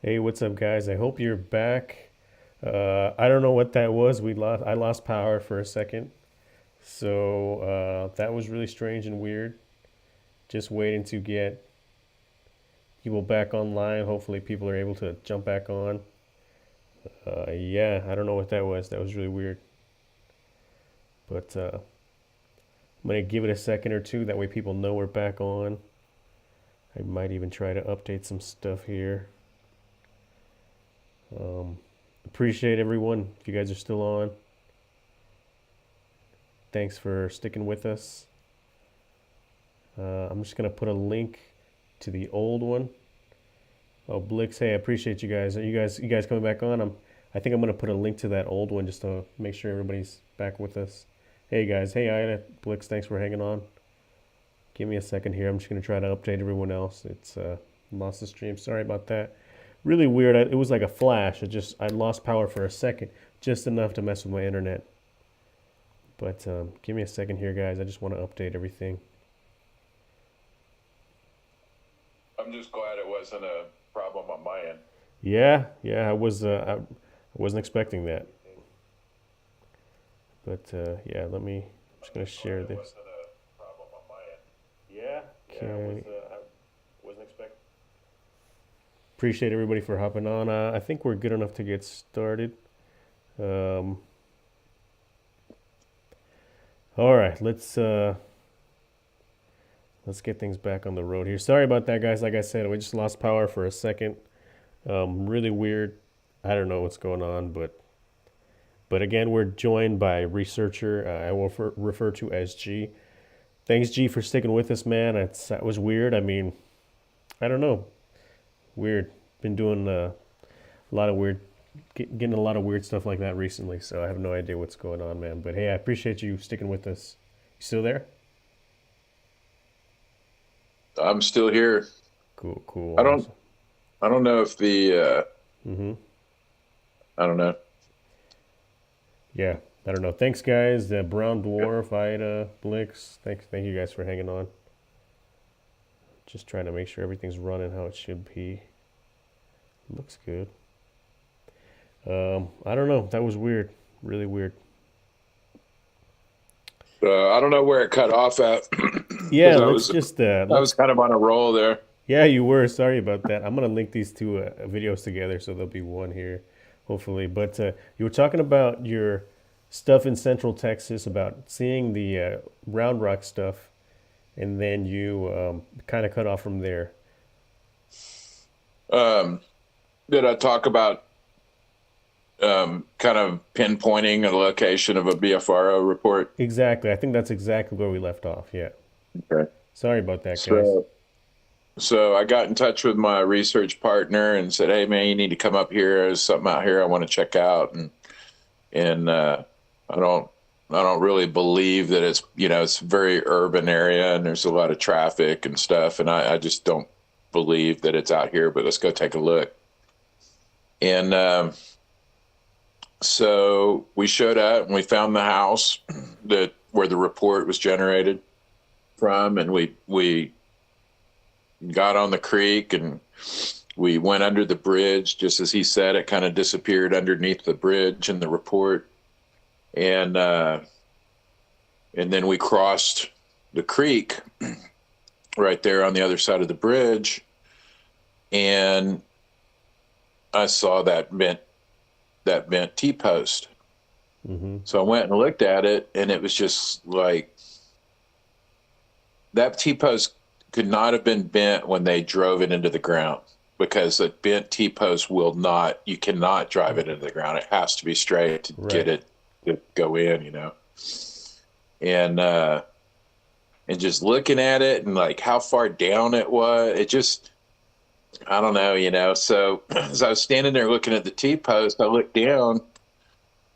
Hey, what's up, guys? I hope you're back. I don't know what that was. I lost power for a second, so that was really strange and weird. Just waiting to get people back online. Hopefully, people are able to jump back on. Yeah, I don't know what that was. That was really weird. But I'm gonna give it a second or two. That way, people know we're back on. I might even try to update some stuff here. Um, Appreciate everyone. If you guys are still on, thanks for sticking with us. I'm just gonna put a link to the old one. Oh, Blix, hey, I appreciate you guys. Are you guys coming back on? I think I'm gonna put a link to that old one just to make sure everybody's back with us. Hey guys, hey Ida, Blix, thanks for hanging on. Give me a second here. I'm just gonna try to update everyone else. It's lost the stream. Sorry about that. Really weird. It was like a flash. I lost power for a second, just enough to mess with my internet. But give me a second here, guys. I just want to update everything. I'm just glad it wasn't a problem on my end. Yeah. I wasn't expecting that. But yeah, I'm just gonna Just glad share it this. wasn't a problem on my end. Okay. I wasn't expecting. Appreciate everybody for hopping on. I think we're good enough to get started. Um, all right, let's get things back on the road here. Sorry about that, guys. Like I said, we just lost power for a second. Really weird. I don't know what's going on, but again, we're joined by researcher. I will refer to as G. Thanks, G, for sticking with us, man. That was weird. I mean, I don't know. Weird. Been doing a lot of weird, getting a lot of weird stuff like that recently. So I have no idea what's going on, man. But hey, I appreciate you sticking with us. You still there? I'm still here. Cool, cool, I don't awesome. I don't know if the Mm-hmm. I don't know. Yeah, I don't know. Thanks, guys. Brown Yeah. Dwarf, Ida, Blix. Thank you guys for hanging on. Just trying to make sure everything's running how it should be. Looks good. I don't know. That was weird. Really weird. I don't know where it cut off at Yeah, because let's just I was let's. kind of on a roll there. Yeah, you were. Sorry about that. I'm gonna link these two videos together, so there'll be one here, hopefully. But you were talking about your stuff in Central Texas about seeing the Round Rock stuff, and then you kind of cut off from there. Um, did I talk about kind of pinpointing a location of a BFRO report? Exactly. I think that's exactly where we left off. Yeah. Okay. Sorry about that, guys. So so I got in touch with my research partner and said, "Hey, man, you need to come up here. There's something out here I want to check out." And I don't I don't really believe that it's a very urban area and there's a lot of traffic and stuff. And I just don't believe that it's out here. But let's go take a look. And so we showed up and we found the house that where the report was generated from, and we got on the creek and we went under the bridge. Just as he said, it kind of disappeared underneath the bridge in the report. And uh and then we crossed the creek right there on the other side of the bridge, and I saw that bent T-post. Mm-hmm. So I went and looked at it, and it was just like that T-post could not have been bent when they drove it into the ground, because a bent T-post will not, you cannot drive it into the ground. It has to be straight to get Right. it to go in. And and just looking at it and like how far down it was, it just, I don't know. So as I was standing there looking at the T-post, I looked down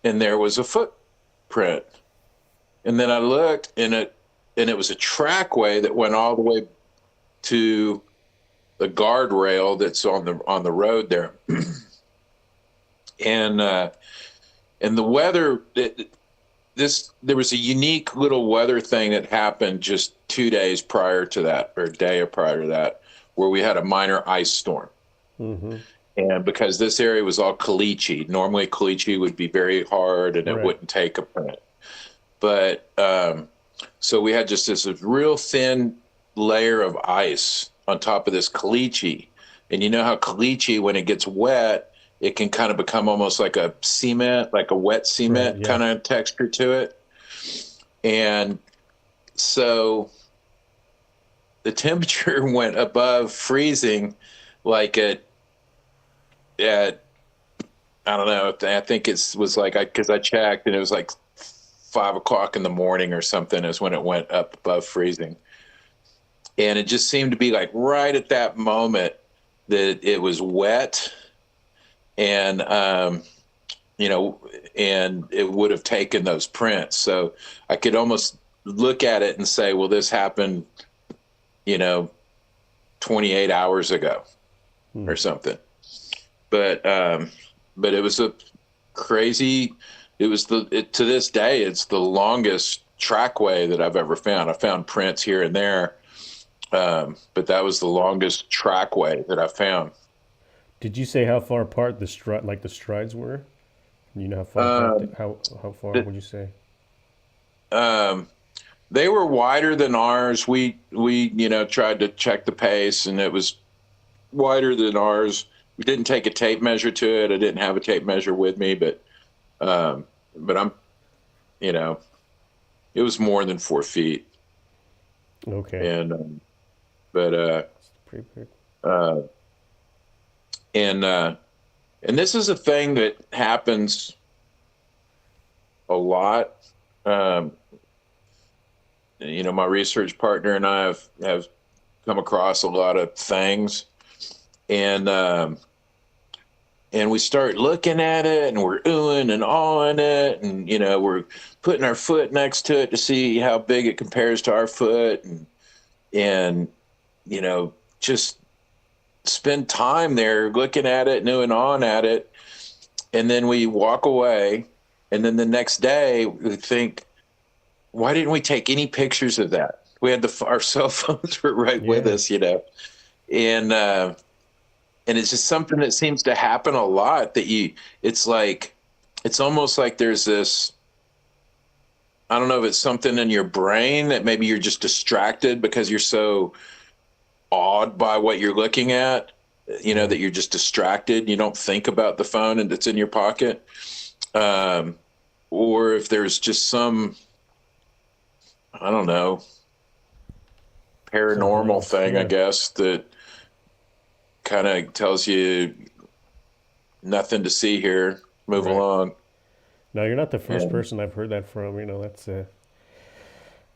and there was a footprint. And then I looked, and it was a trackway that went all the way to the guardrail that's on the road there. And the weather, there was a unique little weather thing that happened just 2 days prior to that, or a day prior to that, where we had a minor ice storm. Mm-hmm. And because this area was all caliche, normally caliche would be very hard and it Right. wouldn't take a print. But so we had just this real thin layer of ice on top of this caliche. And you know how caliche, when it gets wet, it can kind of become almost like a cement, like a wet Right. cement Yeah. kind of texture to it. And so the temperature went above freezing, like at I don't know. I think it was like because I checked and it was like 5 o'clock in the morning or something is when it went up above freezing, and it just seemed to be like right at that moment that it was wet, and you know, and it would have taken those prints. So I could almost look at it and say, well, this happened, you know, 28 hours ago Hmm. or something. But it was a crazy. It was to this day, it's the longest trackway that I've ever found. I found prints here and there, but that was the longest trackway that I found. Did you say how far apart the strides were? You know how far apart? Um, How far the, would you say? um, they were wider than ours. We tried to check the pace, and it was wider than ours. We didn't take a tape measure to it. I didn't have a tape measure with me, um, but I'm you know it was more than 4 feet, Okay. and but That's pretty big. uh, and and this is a thing that happens a lot. Um, my research partner and I have come across a lot of things, and we start looking at it, and we're oohing and awing it, and we're putting our foot next to it to see how big it compares to our foot, and just spend time there looking at it, and on at it, and then we walk away, and then the next day we think, why didn't we take any pictures of that? We had our cell phones were right with Yeah. us, and it's just something that seems to happen a lot. It's like, it's almost like there's this. I don't know if it's something in your brain that maybe you're just distracted because you're so awed by what you're looking at, Yeah. that you're just distracted. You don't think about the phone and it's in your pocket. Um, or if there's just some, I don't know, Something paranormal else. thing, I Yeah. guess, that kind of tells you nothing to see here, move Right. along. No, you're not the first And person I've heard that from. That's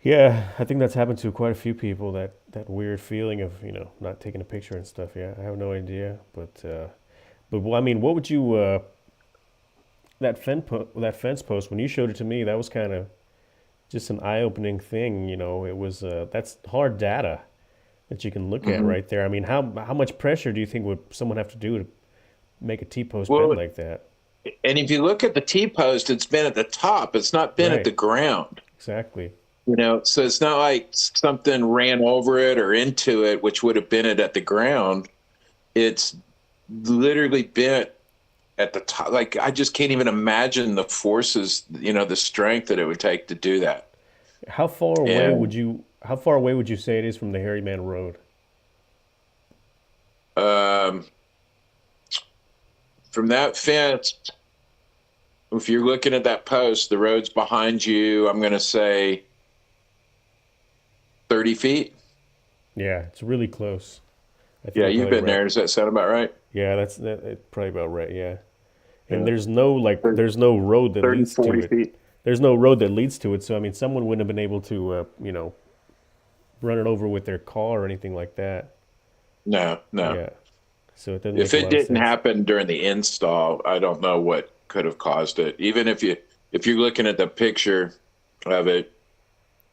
yeah, I think that's happened to quite a few people. That weird feeling of not taking a picture and stuff. Yeah, I have no idea, but well, I mean, what would you that fence post when you showed it to me? That was kind of just an eye-opening thing. It was that's hard data that you can look at mhm. right there. I mean, how much pressure do you think would someone have to do to make a T-post bend Well, like that? and if you look at the T post, it's been at the top. It's not been at Right. the ground. Exactly. So it's not like something ran over it or into it, which would have been it at the ground. It's literally bent at the top. Like, I just can't even imagine the forces, the strength that it would take to do that. How And far away would you say it is from the Harryman Road? um, from that fence, if you're looking at that post, the road's behind you, I'm going to say 30 feet. Yeah, it's really close. I think Yeah, you're you've probably been right. there. Does that sound about right? Yeah, that's probably about right. Yeah. And Yeah. there's no road that 30, leads to 40 it. feet. There's no road that leads to it. So I mean, someone wouldn't have been able to run it over with their car or anything like that. No, no. Yeah. So it doesn't If make a it lot of didn't sense. happen during the install, I don't know what could have caused it. Even if you're looking at the picture of it,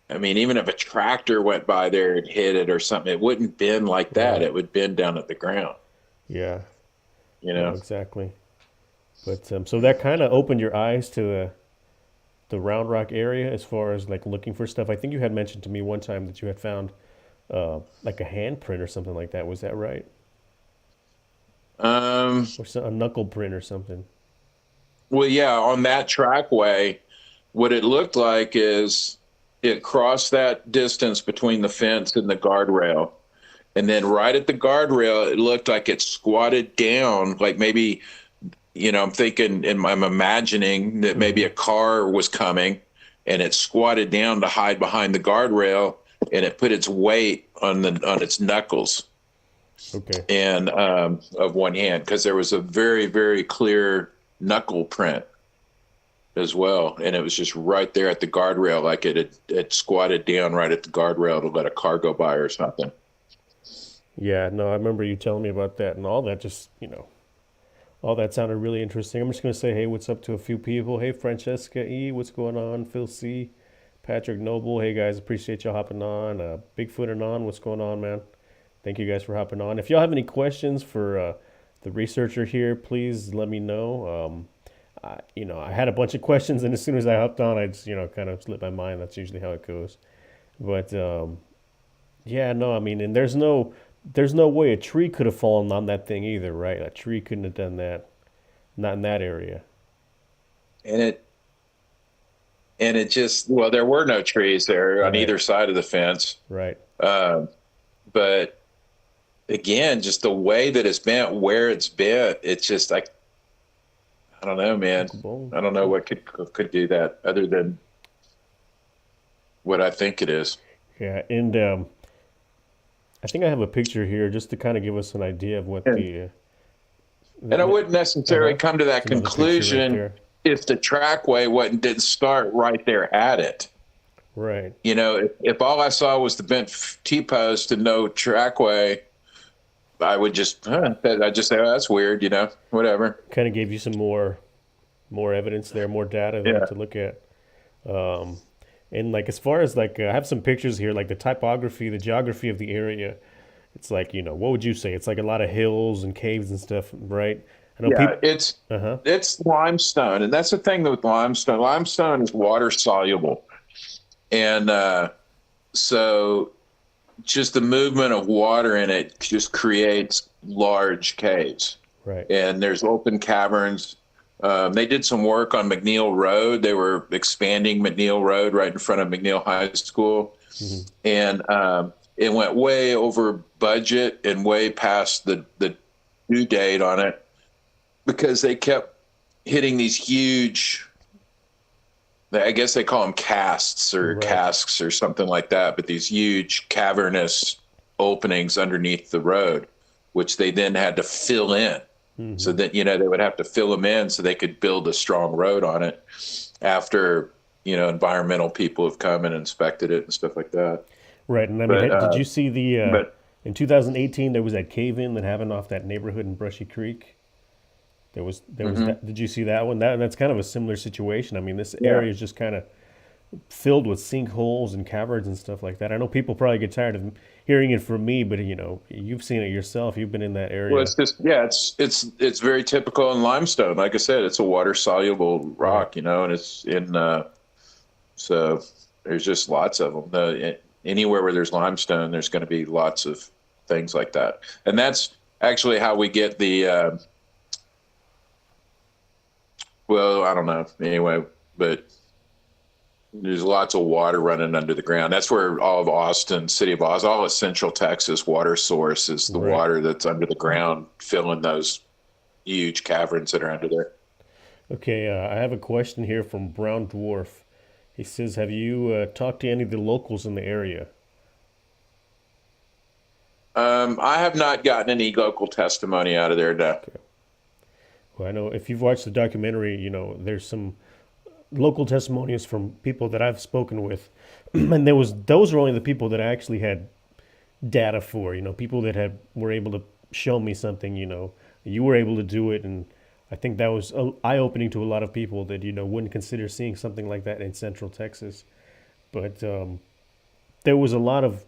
I mean, even if a tractor went by there and hit it or something, it wouldn't bend like that. Right. It would bend down at the ground, Yeah. you No, know? exactly. But so that kind of opened your eyes to the Round Rock area as far as like looking for stuff. I think you had mentioned to me one time that you had found like a handprint or something like that. Was that right? Um, or a knuckle print or something. well, yeah, on that trackway, what it looked like is it crossed that distance between the fence and the guardrail. And then right at the guardrail, it looked like it squatted down, like maybe, I'm thinking and I'm imagining that maybe Hmm. a car was coming and it squatted down to hide behind the guardrail and it put its weight on its knuckles Okay. and of one hand because there was a very, very clear knuckle print as well. And it was just right there at the guardrail, like it squatted down right at the guardrail to let a car go by or something. Yeah, no, I remember you telling me about that and all that. Just all that sounded really interesting. I'm just gonna say, hey, what's up to a few people? Hey, Francesca E, what's going on? Phil C, Patrick Noble, hey guys, appreciate y'all hopping on. Bigfoot and on, what's going on, man? Thank you guys for hopping on. If y'all have any questions for the researcher here, please let me know. I had a bunch of questions, and as soon as I hopped on, I just kind of slipped my mind. That's usually how it goes. But yeah, no, I mean, and there's no way a tree could have fallen on that thing either, right? A tree couldn't have done that, not in that area, And it just, well, there were no trees there on right? either side of the fence. Right. Um, but again, just the way that it's bent, where it's bent, it's just like, I don't know, man. Uncle Bone. I don't know what could do that other than what I think it is. Yeah, and I think I have a picture here just to kind of give us an idea of what And, the and I wouldn't necessarily uh-huh. come to that It's another picture right conclusion there. if the trackway wasn't didn't start right there at it. Right. If all I saw was the bent T post and no trackway, I would just, I just say, oh, that's weird, whatever. Kind of gave you some more evidence there, more data there Yeah. to look at. Um, and like as far as like I have some pictures here, like the typography, the geography of the area. It's like what would you say? It's like a lot of hills and caves and stuff, right? I know Yeah. people. It's, Uh huh. it's limestone. And that's the thing with limestone. Limestone is water soluble. And so just the movement of water in it just creates large caves. Right. And there's open caverns. They did some work on McNeil Road. They were expanding McNeil Road right in front of McNeil High School, Hmm. and it went way over budget and way past the due date on it because they kept hitting these huge. I guess they call them casts or Right. casks or something like that, but these huge cavernous openings underneath the road, which they then had to fill in. So Hmm. that, they would have to fill them in so they could build a strong road on it after, environmental people have come and inspected it and stuff like that. Right. And I mean, But, did you see the but in 2018 there was that cave in that happened off that neighborhood in Brushy Creek? There was mhm, that. Did you see that one? That's kind of a similar situation. I mean, this yeah, area is just kind of filled with sinkholes and caverns and stuff like that. I know people probably get tired of hearing it from me, but you've seen it yourself. You've been in that well, area, it's just, yeah, it's very typical in limestone. Like I said, it's a water soluble right? rock, and it's in, so there's just lots of them. Anywhere where there's limestone, there's going to be lots of things like that. And that's actually how we get well, I don't know. Anyway, but there's lots of water running under the ground. That's where all of Austin, city of Austin, all of Central Texas water source is the Right. water that's under the ground, filling those huge caverns that are under there. Okay. I have a question here from Brown Dwarf. He says, "Have you talked to any of the locals in the area?" I have not gotten any local testimony out of there. No. Okay. Well, I know if you've watched the documentary, there's some local testimonies from people that I've spoken with, and those are only the people that I actually had data for. People that were able to show me something. You were able to do it, and I think that was eye opening to a lot of people that wouldn't consider seeing something like that in Central Texas. But there was a lot of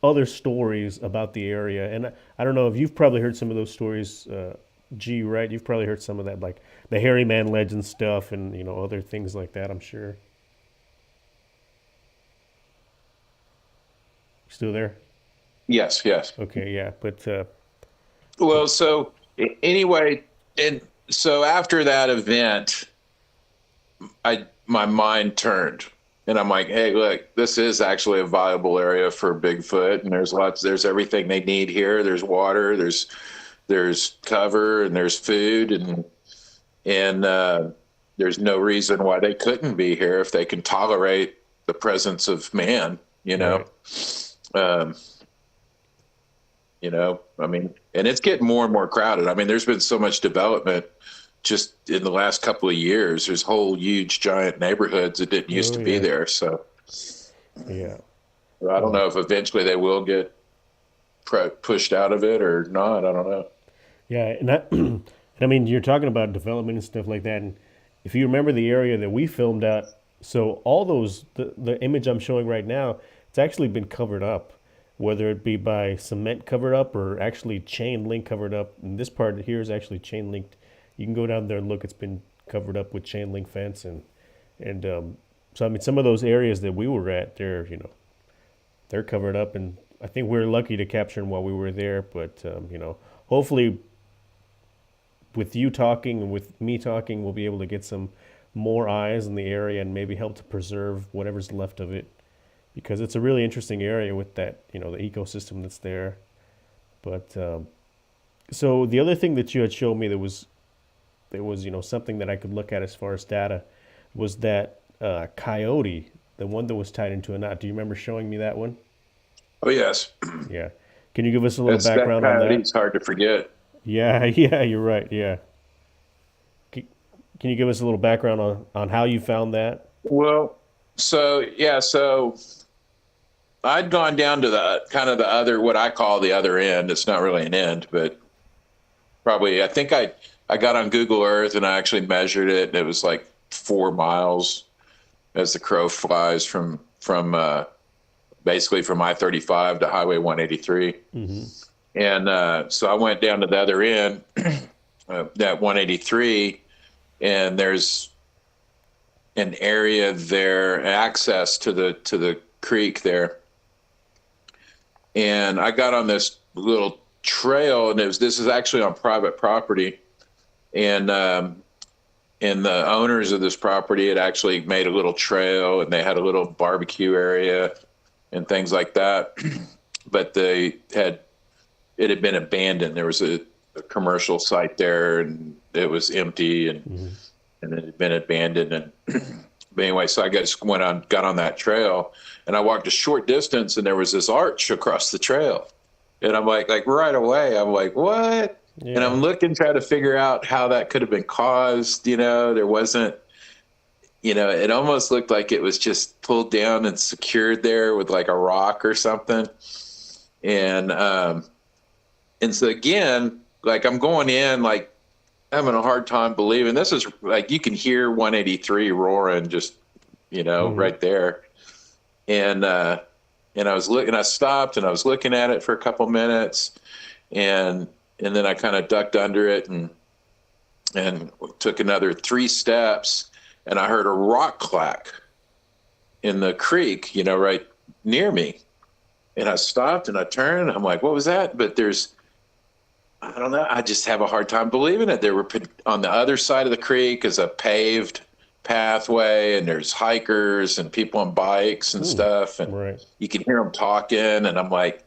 other stories about the area, and I don't know if you've probably heard some of those stories. G, right? You've probably heard some of that, like the Hairy Man legend stuff, and other things like that. I'm sure. Still there? Yes, yes. Okay, yeah, but Well, so Anyway, and so after that event, my mind turned, and I'm like, hey, look, this is actually a viable area for Bigfoot, and there's everything they need here. There's water, there's cover, and there's food, and there's no reason why they couldn't be here if they can tolerate the presence of man. Right. Um, I mean, and it's getting more and more crowded. I mean, there's been so much development just in the last couple of years. There's whole huge giant neighborhoods that didn't used to be Yeah. there. So Yeah. I don't know if eventually they will get pushed out of it or not. I don't know. Yeah, and and I mean, you're talking about development and stuff like that, and if you remember the area that we filmed at, so all those the image I'm showing right now, it's actually been covered up, whether it be by cement covered up or actually chain link covered up. And this part here is actually chain linked. You can go down there and look; it's been covered up with chain link fence, and so I mean, some of those areas that we were at, they're covered up, and I think we are lucky to capture them while we were there. But hopefully with you talking and with me talking, we'll be able to get some more eyes in the area and maybe help to preserve whatever's left of it, because it's a really interesting area with that, the ecosystem that's there. But so the other thing that you had showed me that was something that I could look at as far as data was that coyote, the one that was tied into a knot. Do you remember showing me that one? Oh yes, Yeah. Can you give us a little that background on that? coyote's hard to forget. Yeah, yeah, you're right. Yeah. Can you give us a little background on how you found that? Well, so yeah, so I'd gone down to the kind of the other, what I call the other end. It's not really an end, but probably, I think I got on Google Earth and I actually measured it, and it was like 4 miles as the crow flies from basically from I-35 to Highway 183. Mm-hmm. And so I went down to the other end, that 183, and there's an area there, access to the creek there. And I got on this little trail, and this is actually on private property, and the owners of this property had actually made a little trail, and they had a little barbecue area and things like that. But it had been abandoned. There was a commercial site there, and it was empty, and it had been abandoned. And but anyway, so I got on that trail, and I walked a short distance, and there was this arch across the trail. And I'm like right away, I'm like, what? Yeah. And I'm looking, trying to figure out how that could have been caused. There wasn't, it almost looked like it was just pulled down and secured there with like a rock or something. And so again, like I'm going in, like having a hard time believing this is like, you can hear 183 roaring just, right there. And I stopped and I was looking at it for a couple minutes, and then I kind of ducked under it and took another 3 steps, and I heard a rock clack in the creek, right near me. And I stopped and I turned, and I'm like, what was that? But I don't know. I just have a hard time believing it. There were, on the other side of the creek is a paved pathway, and there's hikers and people on bikes and stuff. And right. you can hear them talking. And I'm like,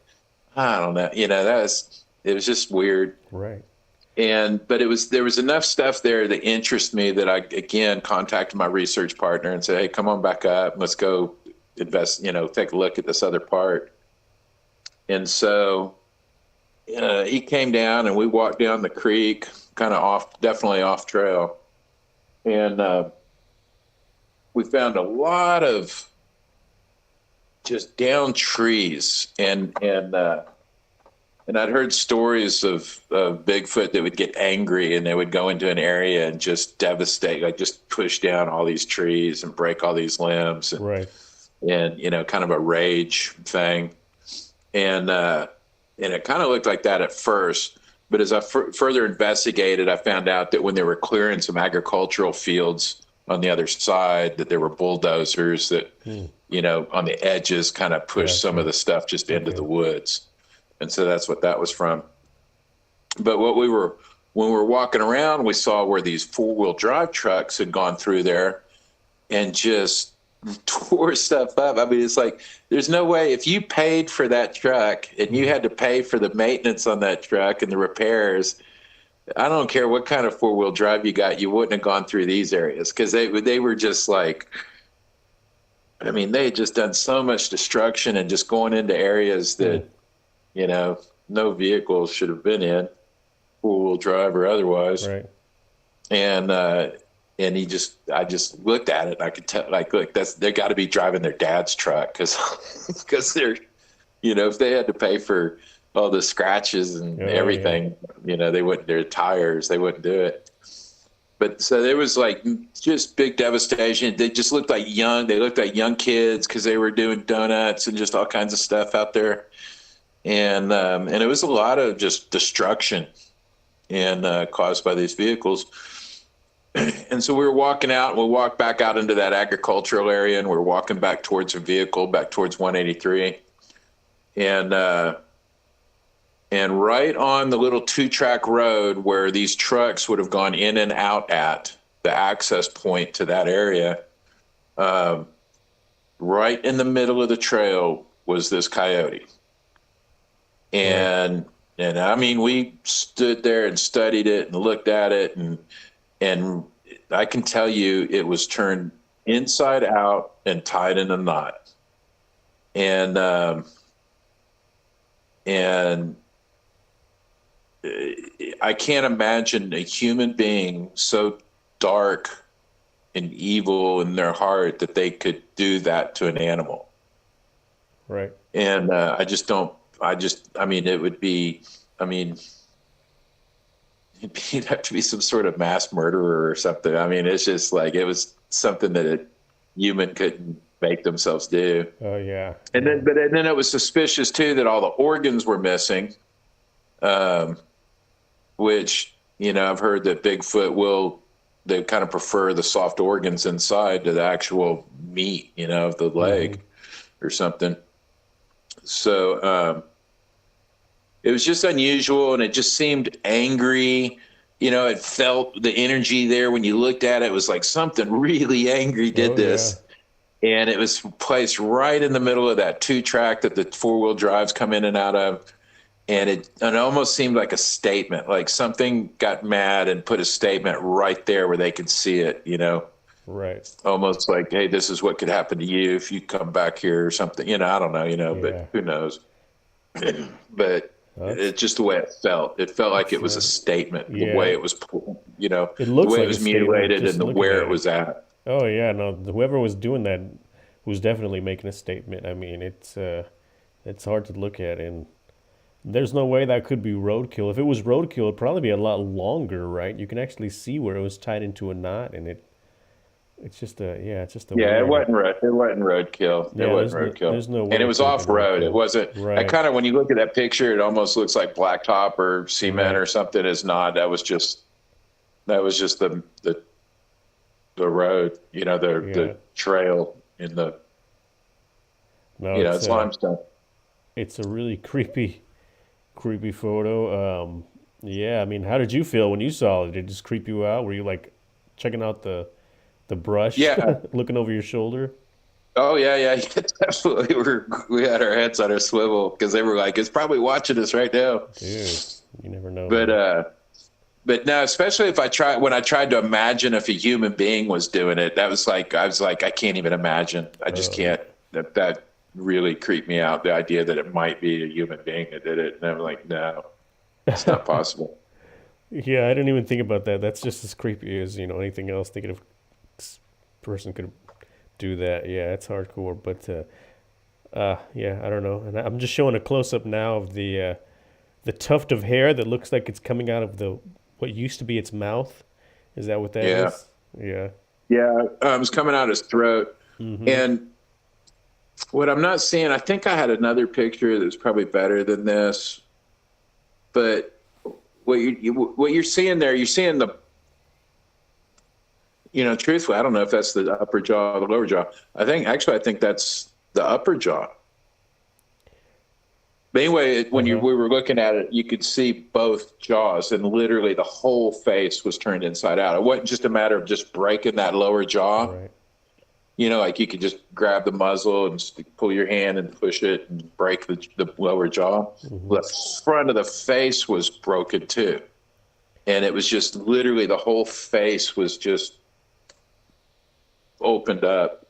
I don't know. It was just weird. Right. But there was enough stuff there that interested me that I, again, contacted my research partner and said, hey, come on back up. Let's go invest, take a look at this other part. And so he came down, and we walked down the creek, kind of definitely off trail. And we found a lot of just down trees, and I'd heard stories of Bigfoot that would get angry, and they would go into an area and just devastate, like just push down all these trees and break all these limbs, and, right. and kind of a rage thing. And it kind of looked like that at first, but as I further investigated, I found out that when they were clearing some agricultural fields on the other side, that there were bulldozers that, on the edges kind of pushed some of the stuff just into the woods. And so that's what that was from. But what we were when we were walking around, we saw where these 4-wheel drive trucks had gone through there and just tore stuff up. I mean, it's like, there's no way, if you paid for that truck and you had to pay for the maintenance on that truck and the repairs, I don't care what kind of 4-wheel drive you got, you wouldn't have gone through these areas, because they were just like, I mean, they had just done so much destruction and just going into areas that, you know, no vehicles should have been in, 4-wheel drive or otherwise. Right. And I just looked at it and I could tell, like, look, they got to be driving their dad's truck, because they're, you know, if they had to pay for all the scratches and everything, you know, their tires, they wouldn't do it. But so there was like just big devastation. They just looked like young kids, because they were doing donuts and just all kinds of stuff out there. And it was a lot of just destruction and caused by these vehicles. And so we were walking out, and we walked back out into that agricultural area, and we're walking back towards a vehicle, back towards 183. And right on the little 2-track road where these trucks would have gone in and out at, the access point to that area, right in the middle of the trail was this coyote. And I mean, we stood there and studied it and looked at it, and I can tell you it was turned inside out and tied in a knot. And I can't imagine a human being so dark and evil in their heart that they could do that to an animal. Right. And I mean, it would be, I mean, it'd have to be some sort of mass murderer or something. I mean, it's just like, it was something that a human couldn't make themselves do. Oh yeah. And then it was suspicious too that all the organs were missing. Which, you know, I've heard that Bigfoot they kind of prefer the soft organs inside to the actual meat, you know, of the leg or something. So it was just unusual, and it just seemed angry. You know, it felt the energy there when you looked at it. It was like something really angry did this. Yeah. And it was placed right in the middle of that 2-track that the 4-wheel drives come in and out of. And it almost seemed like a statement, like something got mad and put a statement right there where they could see it, you know? Right. Almost like, hey, this is what could happen to you if you come back here or something. You know, I don't know, you know, but who knows? But it's just the way it felt. It felt like it was a statement, the way it was, you know, it looks the way like it was mutilated and where it was at. Oh, yeah, no, whoever was doing that was definitely making a statement. I mean, it's hard to look at, and there's no way that could be roadkill. If it was roadkill, it'd probably be a lot longer, right? You can actually see where it was tied into a knot, and it's just a it wasn't roadkill. Yeah, it wasn't roadkill. There's no way, and it was off road. It wasn't. Right. I kind of, when you look at that picture, it almost looks like blacktop or cement or something. It's not. That was just the road. You know, the trail in the. No, it's limestone. It's a really creepy photo. Yeah, I mean, how did you feel when you saw it? Did it just creep you out? Were you like checking out the brush? Yeah. Looking over your shoulder? Oh yeah, absolutely. We had our heads on our swivel, because they were like, it's probably watching us right now. Dude, you never know. But no, especially when I tried to imagine if a human being was doing it, I was like, I can't even imagine. I just can't. That really creeped me out, the idea that it might be a human being that did it. And I'm like, no, it's not possible. Yeah, I didn't even think about that. That's just as creepy as, you know, anything else. Thinking of this person could do that. Yeah, it's hardcore. But yeah, I don't know. And I'm just showing a close up now of the tuft of hair that looks like it's coming out of what used to be its mouth. Is that what that is? Yeah. Yeah, it's coming out his throat. Mm-hmm. And what I'm not seeing, I think I had another picture that's probably better than this, but what you're seeing there, you're seeing truthfully, I don't know if that's the upper jaw or the lower jaw. I think that's the upper jaw. But anyway, when Uh-huh. we were looking at it, you could see both jaws, and literally the whole face was turned inside out. It wasn't just a matter of just breaking that lower jaw. Right. Like you could just grab the muzzle and pull your hand and push it and break the lower jaw. Hmm. The front of the face was broken too. And it was just literally the whole face was just opened up.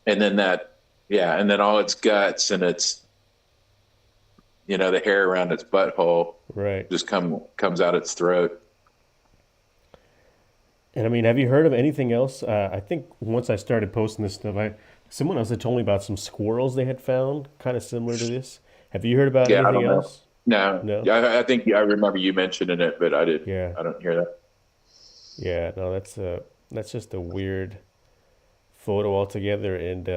And then and then all its guts and its, the hair around its butthole Right. just comes out its throat. And I mean, have you heard of anything else? I think once I started posting this stuff, someone else had told me about some squirrels they had found, kind of similar to this. Have you heard about Yeah, I anything don't know. else? No, No. yeah, I think I remember you mentioning it, but Yeah. I don't hear that. Yeah. No, that's just a weird photo altogether. And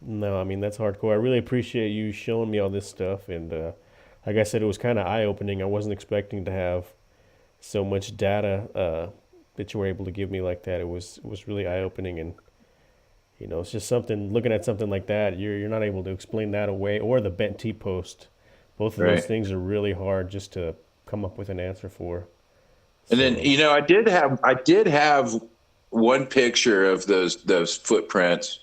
no, I mean that's hardcore. I really appreciate you showing me all this stuff. And like I said, it was kind of eye opening. I wasn't expecting to have so much data that you were able to give me like that. It was really eye opening, and it's just something. Looking at something like that, you're not able to explain that away, or the bent T post. Both of those Right. things are really hard just to come up with an answer for. And then, So, I did have one picture of those footprints,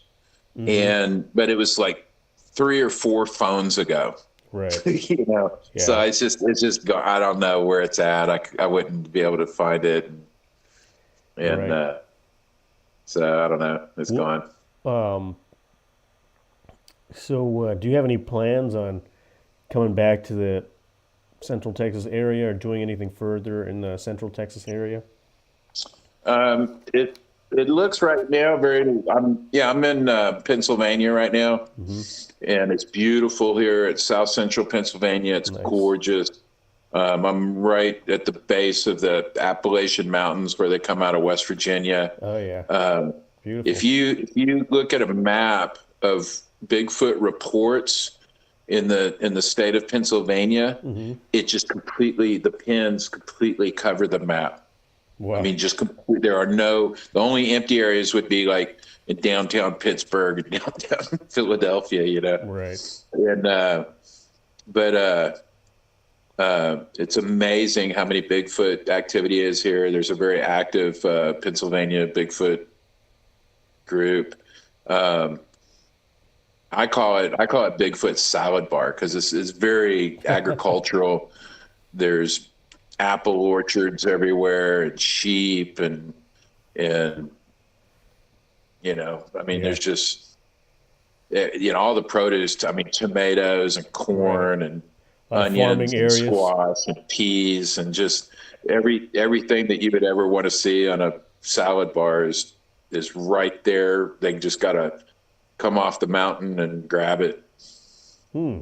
hmm, but it was like 3 or 4 phones ago. right, So yeah. it's just go. I don't know where it's at. I wouldn't be able to find it, and Right. so I don't know. It's Well, gone. um, so do you have any plans on coming back to the Central Texas area or doing anything further in the Central Texas area? It looks right now very. I'm in Pennsylvania right now, Hmm. and it's beautiful here. It's South Central Pennsylvania. It's Nice. gorgeous. I'm right at the base of the Appalachian Mountains where they come out of West Virginia. Oh yeah, Um, beautiful. if you look at a map of Bigfoot reports in the state of Pennsylvania, Hmm. the pins completely cover the map. I Wow. mean, there are the only empty areas would be like in downtown Pittsburgh and downtown Philadelphia. Right. And but it's amazing how many Bigfoot activity is here. There's a very active Pennsylvania Bigfoot group. Um, I call it Bigfoot salad bar because it's very agricultural. There's apple orchards everywhere and sheep and I mean Yeah. there's just all the produce. I mean tomatoes and Right. corn and A lot of farming onions and areas. squash and peas and just everything that you would ever want to see on a salad bar is right there. They just gotta come off the mountain and grab it. Hmm.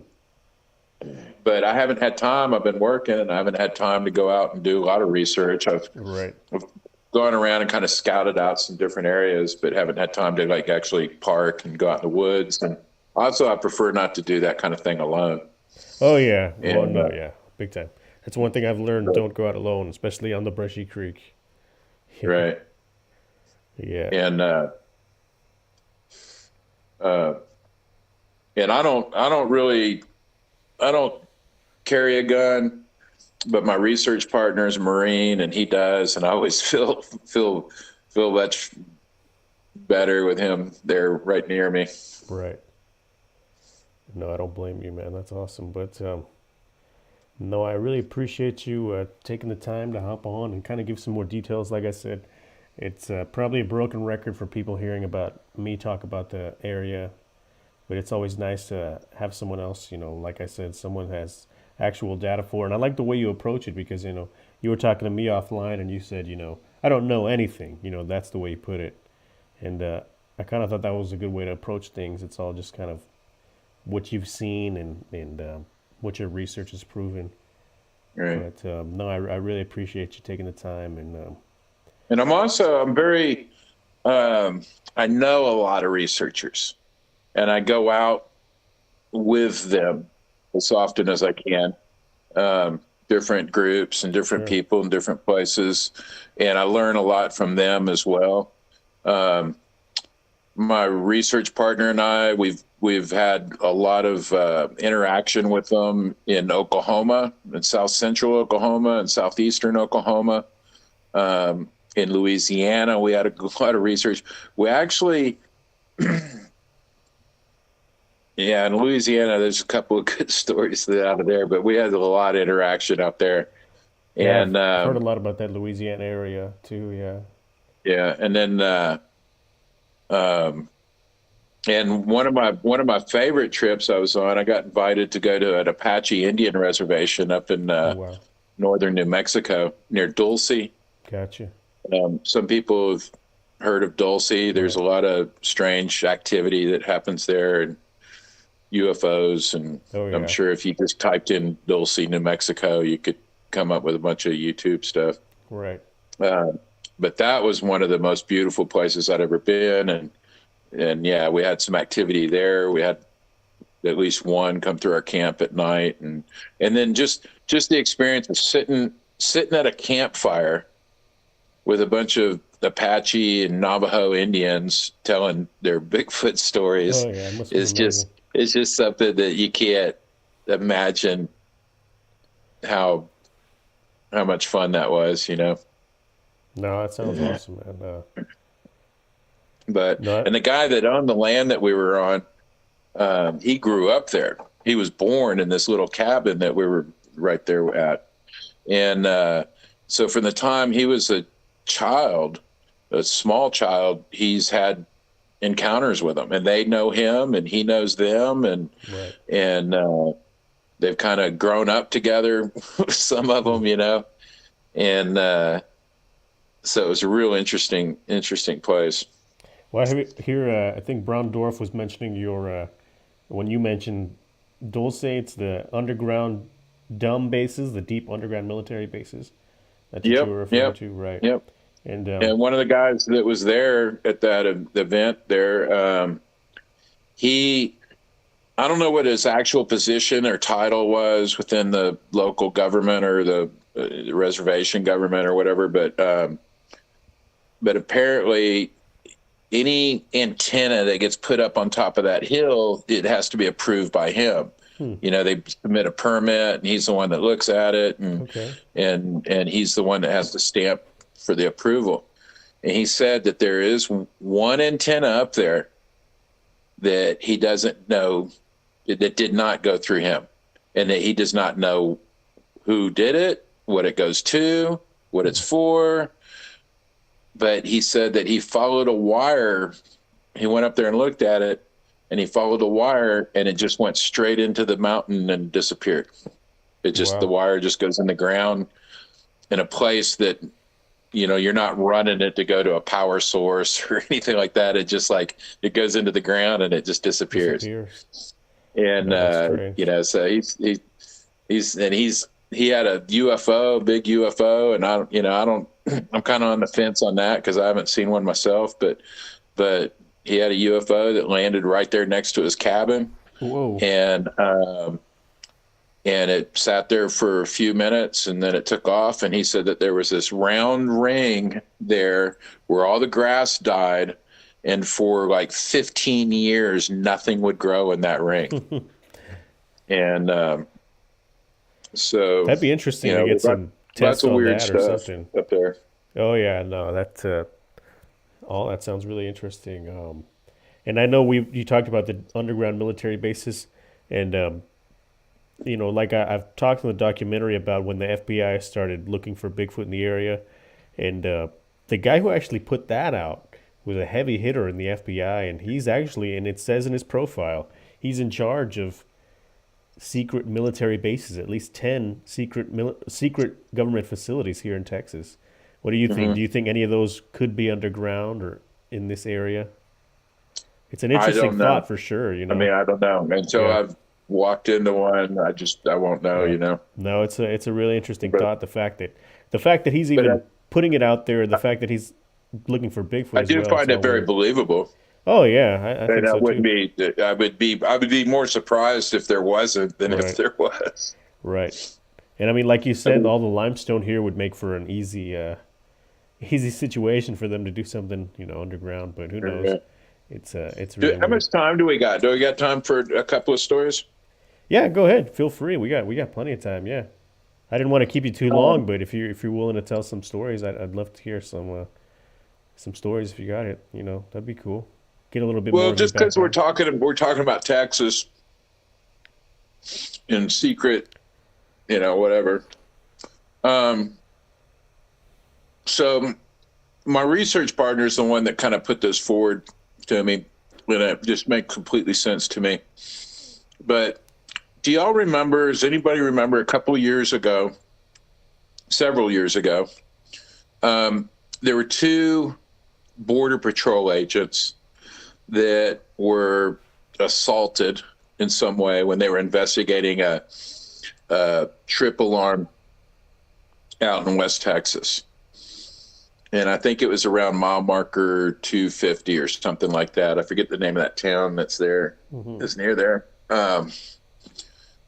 But I haven't had time. I've been working and I haven't had time to go out and do a lot of research. Right. I've gone around and kind of scouted out some different areas, but haven't had time to like actually park and go out in the woods. And also, I prefer not to do that kind of thing alone. Oh yeah. Well, And no, yeah, big time. That's one thing I've learned. Don't go out alone, especially on the brushy creek. right, Yeah. and uh, and I don't carry a gun, but my research partner is a Marine and he does, and I always feel much better with him there right near me. Right. No, I don't blame you, man. That's awesome. But no, I really appreciate you taking the time to hop on and kind of give some more details. Like I said, it's probably a broken record for people hearing about me talk about the area, but it's always nice to have someone else, like I said, someone has actual data for. And I like the way you approach it because, you were talking to me offline and you said, I don't know anything. That's the way you put it. And I kind of thought that was a good way to approach things. It's all just kind of what you've seen and what your research has proven. Right. But no, I really appreciate you taking the time. And And I'm very, I know a lot of researchers and I go out with them as often as I can, different groups and different sure. people in different places. And I learn a lot from them as well. My research partner and I, we've had a lot of interaction with them in Oklahoma, in South Central Oklahoma, and Southeastern Oklahoma. In Louisiana, we had a lot of research. We actually, yeah, in Louisiana, there's a couple of good stories out of there, but we had a lot of interaction out there. Yeah, And I've heard a lot about that Louisiana area too. Yeah. yeah, and then um, and one of my favorite trips I was on, I got invited to go to an Apache Indian reservation up in Oh wow. northern New Mexico near Dulce. Gotcha. Some people have heard of Dulce. There's Right. a lot of strange activity that happens there and UFOs. And Oh I'm yeah. sure if you just typed in Dulce, New Mexico, you could come up with a bunch of YouTube stuff. Right. Uh, but that was one of the most beautiful places I'd ever been. And yeah, we had some activity there. We had at least one come through our camp at night. And then just the experience of sitting at a campfire with a bunch of Apache and Navajo Indians telling their Bigfoot stories Oh yeah. It must have is been amazing. just it's just something that you can't imagine how how much fun that was, you know. No, that sounds awesome, man. But No. and the guy that owned the land that we were on, he grew up there. He was born in this little cabin that we were right there at, and so from the time he was child, a small child, he's had encounters with them, and they know him, and he knows them, Right. and they've kind of grown up together. Some of Hmm. them, you know, and so it was a real interesting place. Well, I have here. I think Brown Dwarf was mentioning your when you mentioned Dulce. It's the underground dumb bases, the deep underground military bases. That's what you Yep, were referring yep, to, right? yep. And And one of the guys that was there at that event there, he, I don't know what his actual position or title was within the local government or the reservation government or whatever, but apparently any antenna that gets put up on top of that hill, it has to be approved by him. hmm, You know, they submit a permit, and he's the one that looks at it, okay, and he's the one that has to stamp for the approval. And he said that there is one antenna up there that he doesn't know, that did not go through him, and that he does not know who did it, what it goes to, what it's for. But he said that he followed a wire. He went up there and looked at it, and he followed a wire, and it just went straight into the mountain and disappeared. It just, the wow, wire just goes in the ground in a place that, you know, you're not running it to go to a power source or anything like that. It just like it goes into the ground and it just disappears. disappears. And No, that's you strange. know, so he had a UFO, big UFO, and I don't, you know, I don't, I'm kind of on the fence on that because I haven't seen one myself, but he had a UFO that landed right there next to his cabin, Whoa, and it sat there for a few minutes, and then it took off. And he said that there was this round ring there where all the grass died, and for like 15 years nothing would grow in that ring. And so, that'd be you interesting to know, get some lots tests of on weird that or stuff something. up there. Oh yeah, no, that all that sounds really interesting. And I know you talked about the underground military bases, and like I've talked in the documentary about when the FBI started looking for Bigfoot in the area, and the guy who actually put that out was a heavy hitter in the FBI, and he's actually, and it says in his profile, he's in charge of secret military bases, at least 10 secret government facilities here in Texas. What do you think? Hmm. Do you think any of those could be underground or in this area? It's an I interesting don't know. thought for sure, I mean, I don't know until Yeah. I've walked into one. I won't know, Yeah. you know. No, it's a really interesting But thought. The fact that he's but even putting it out there, the fact that he's looking for Bigfoot I as do well, it's find it all very weird. believable. Oh yeah, I And think I so wouldn't too. be. I would be more surprised if there wasn't than if Right, there was. right. And I mean, like you I said, mean, all the limestone here would make for an easy situation for them to do something, underground. But who knows? uh, It's really How weird. much time do we got? Do we got time for a couple of stories? Yeah, go ahead. Feel free. We got plenty of time. Yeah. I didn't want to keep you too long, Um, but if you're willing to tell some stories, I'd love to hear some stories if you got it. That'd be cool. Get a little bit more well, of your just because we're background. talking about Texas in secret, whatever. Um, so my research partner is the one that kind of put this forward to me, and it just makes completely sense to me. But do y'all remember? Does anybody remember a couple of years ago, several years ago, there were two border patrol agents that were assaulted in some way when they were investigating a trip alarm out in West Texas. And I think it was around mile marker 250 or something like that. I forget the name of that town that's there, Hmm. is near there.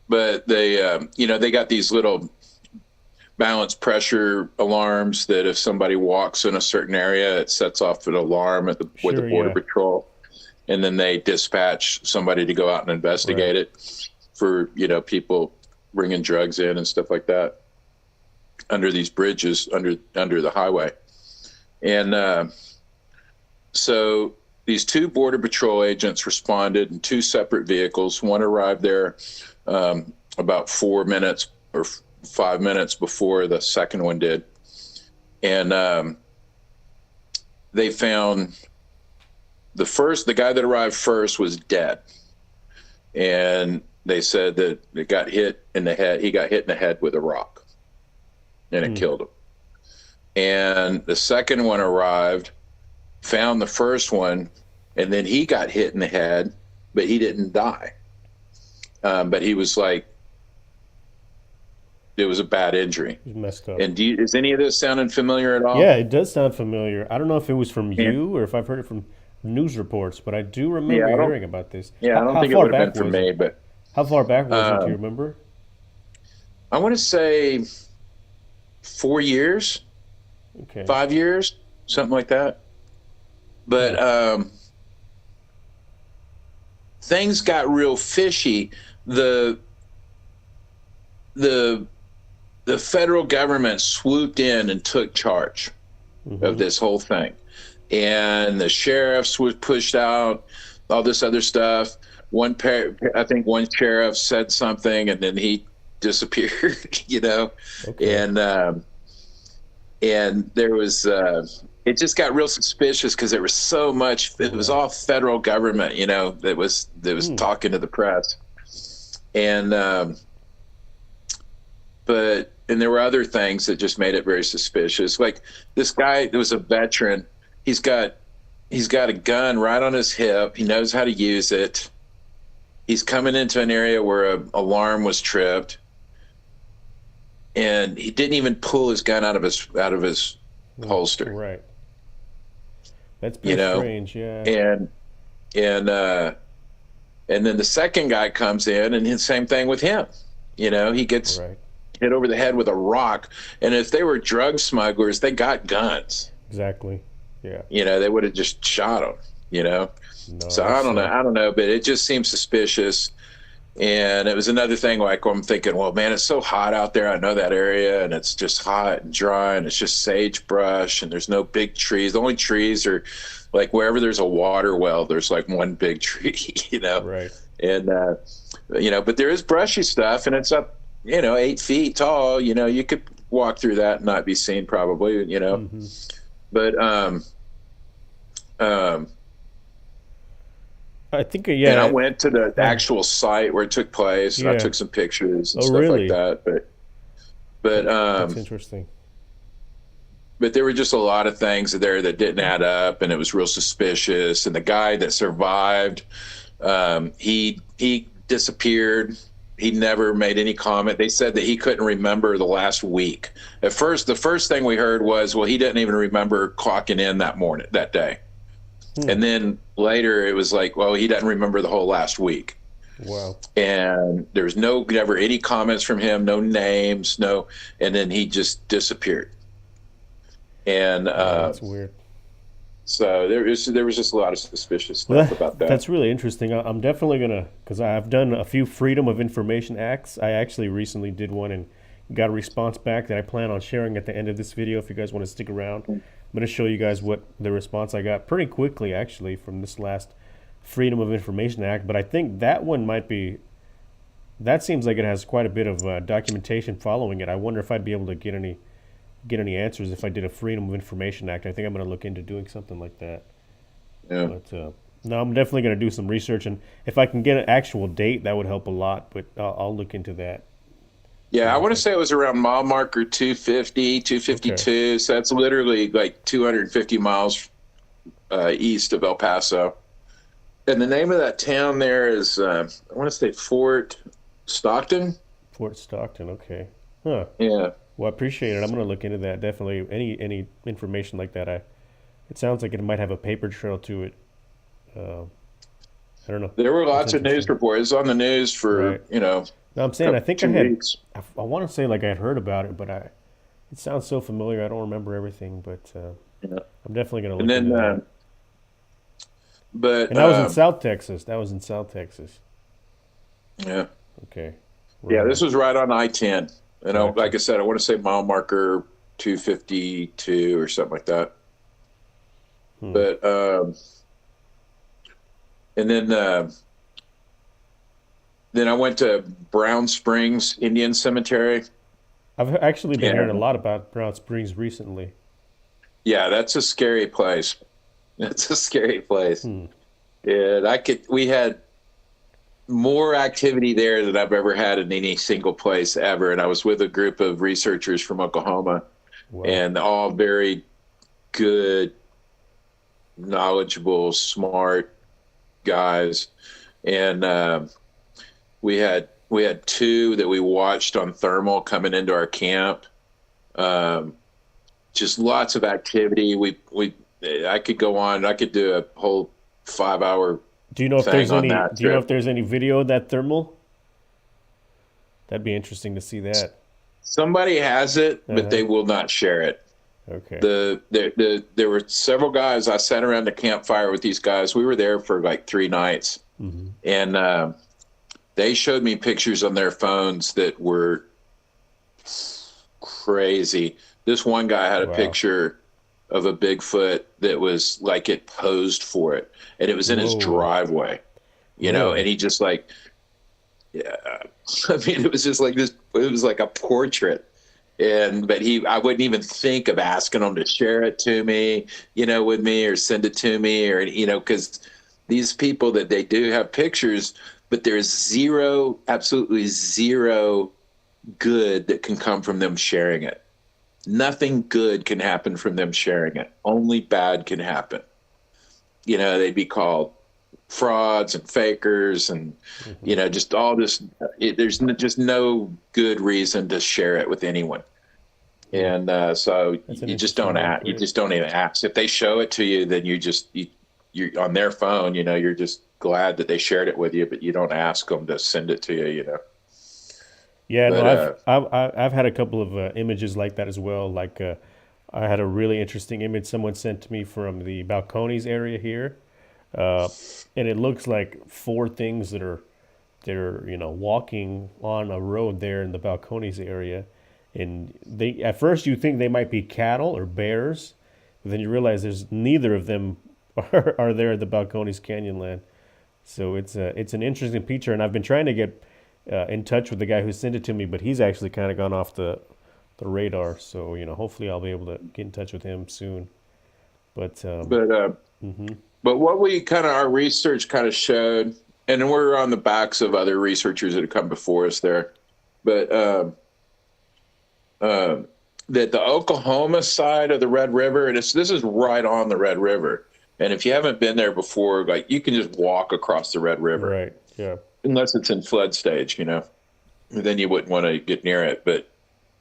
But they got these little balance pressure alarms that if somebody walks in a certain area, it sets off an alarm with the Sure. border Yeah. patrol, and then they dispatch somebody to go out and Right. investigate it for people bringing drugs in and stuff like that under these bridges under the highway. And so these two border patrol agents responded in two separate vehicles. One arrived there about 4 minutes or 5 minutes before the second one did, and they found the guy that arrived first was dead, and they said that it got hit in the head. He got hit in the head with a rock, and it Hmm. killed him. And the second one arrived, found the first one, and then he got hit in the head, but he didn't die. But he was like, it was a bad injury. It's messed up. And is any of this sounding familiar at all? Yeah, it does sound familiar. I don't know if it was from And you or if I've heard it from news reports, but I do yeah, remember hearing about this. I don't How think it far would have been back for was it? me, but How far back was it? Do you um, remember? I want to say 4 years, Okay. 5 years, something like that. Huh. But things got real fishy. The the the federal government swooped in and took charge of Mm-hmm. this whole thing, and the sheriffs was pushed out, all this other stuff. I think one sheriff said something, and then he disappeared. Okay. And there was it just got real suspicious because there was so much. It was Right. all federal government, that was Hmm. talking to the press, and and there were other things that just made it very suspicious. Like this guy that was a veteran, he's got a gun right on his hip. He knows how to use it. He's coming into an area where an alarm was tripped, and he didn't even pull his gun out of his holster. Right. That's You pretty know, strange. Yeah. and and uh, and then the second guy comes in, and the same thing with him. He gets Right. hit over the head with a rock. And if they were drug smugglers, they got guns. Exactly. Yeah. They would have just shot him. No, So I that's don't know. I don't know, but it just seems suspicious. And it was another thing like I'm thinking, well, man, it's so hot out there. I know that area, and it's just hot and dry, and it's just sagebrush, and there's no big trees. The only trees are like wherever there's a water well, there's like one big tree. right. And but there is brushy stuff, and it's up, 8 feet tall. You could walk through that and not be seen, probably. Mm-hmm. But um, I think and I yeah. went to the Oh, actual site where it took place, and I yeah. took some pictures and Oh, stuff like really? that. But That's interesting. there were just a lot of things there that didn't add up, and it was real suspicious. And the guy that survived, he disappeared. He never made any comment. They said that he couldn't remember the last week. At first, the first thing we heard was, well, he didn't even remember clocking in that day. Hmm. And then later it was like, well, he doesn't remember the whole last week. Wow. And there's never any comments from him, no names, no. And then he just disappeared. And Yeah, that's weird. So there was just a lot of suspicious Well, stuff about that. that's really interesting. I'm definitely gonna, because I've done a few Freedom of Information Acts. I actually recently did one and got a response back that I plan on sharing at the end of this video. If you guys want to stick around, I'm gonna show you guys what the response I got pretty quickly actually from this last Freedom of Information Act. But I think that one might be. That seems like it has quite a bit of documentation following it. I wonder if I'd be able to get any answers if I did a Freedom of Information Act. I think I'm gonna look into doing something like that. Yeah. But no, I'm definitely going to do some research, and if I can get an actual date, that would help a lot. But I'll look into that. Yeah, I want to say it was around mile marker 250, Okay. 252. So that's literally like 250 miles east of El Paso. And the name of that town there is, I want to say Fort Stockton. Fort Stockton. Okay. Huh. Yeah. Well, I appreciate it. I'm going to look into that. Definitely. Any information like that. It sounds like it might have a paper trail to it. Uh, I don't know. There were That's lots of news interesting. reports. It was on the news for, Right. No, I'm saying I think I 2 had. weeks. I want to say like I had heard about it, but it sounds so familiar. I don't remember everything, but Yeah. I'm definitely going to And look into then, that. but And that was in South Texas. That was in South Texas. yeah. Okay. Yeah, Right this on. was right on I-10. Gotcha. Like I said, I want to say mile marker 252 or something like that. Hmm. But and then I went to Brown Springs Indian Cemetery. I've actually been hearing a And lot about Brown Springs recently. yeah, that's a scary place. That's a scary place. Hmm. And we had more activity there than I've ever had in any single place ever. And I was with a group of researchers from Oklahoma, Wow. and all very good, knowledgeable, smart guys. And we had two that we watched on thermal coming into our camp. Um, just lots of activity. I could go on. I could do a whole 5 hour Do you know if thing there's on any? that Do you know if trip. there's any video of that thermal? That'd be interesting to see that. Somebody has it, Uh but huh. they will not share it. Okay. There were several guys. I sat around the campfire with these guys. We were there for like 3 nights, Mm-hmm. and they showed me pictures on their phones that were crazy. This one guy had a Wow. picture of a Bigfoot that was like it posed for it, and it was in his Whoa. driveway, and Really? he just like, yeah, I mean, it was just like this. It was like a portrait. But I wouldn't even think of asking him to share it to me, with me, or send it to me, or, because these people that they do have pictures, but there's zero, absolutely zero good that can come from them sharing it. Nothing good can happen from them sharing it. Only bad can happen. They'd be called frauds and fakers, and Mm-hmm. just all this. Just no good reason to share it with anyone. Hmm. And so That's an you just interesting don't way to ask. You put it. just don't even ask. If they show it to you, then you're on their phone. You're just glad that they shared it with you, but you don't ask them to send it to you. Yeah. No. But I've had a couple of images like that as well. Like I had a really interesting image someone sent to me from the Balcones area here, uh, and it looks like four things that are walking on a road there in the Balcones area, and they at first you think they might be cattle or bears, but then you realize there's neither of them are there at the Balcones Canyonland. So it's an interesting picture, and I've been trying to get in touch with the guy who sent it to me, but he's actually kind of gone off the radar. So hopefully I'll be able to get in touch with him soon. But but hmm but what we kind of our research kind of showed, and we're on the backs of other researchers that have come before us there, but that the Oklahoma side of the Red River, and this is right on the Red River. And if you haven't been there before, like you can just walk across the Red River, right, yeah, unless it's in flood stage, then you wouldn't want to get near it. But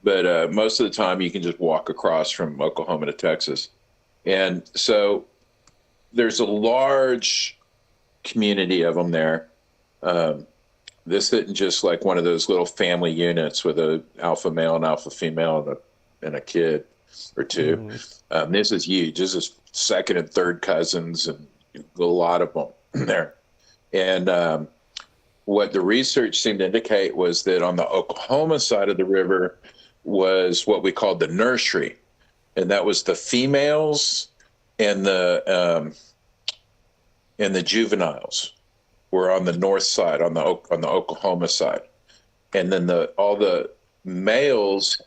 most of the time, you can just walk across from Oklahoma to Texas, and so there's a large community of them there. Um, this isn't just like one of those little family units with a alpha male and alpha female and a kid. or two. This is huge. This is second and third cousins, and a lot of them there. And what the research seemed to indicate was that on the Oklahoma side of the river was what we called the nursery, and that was the females and the juveniles were on the north side, on the Oklahoma side, and then all the males,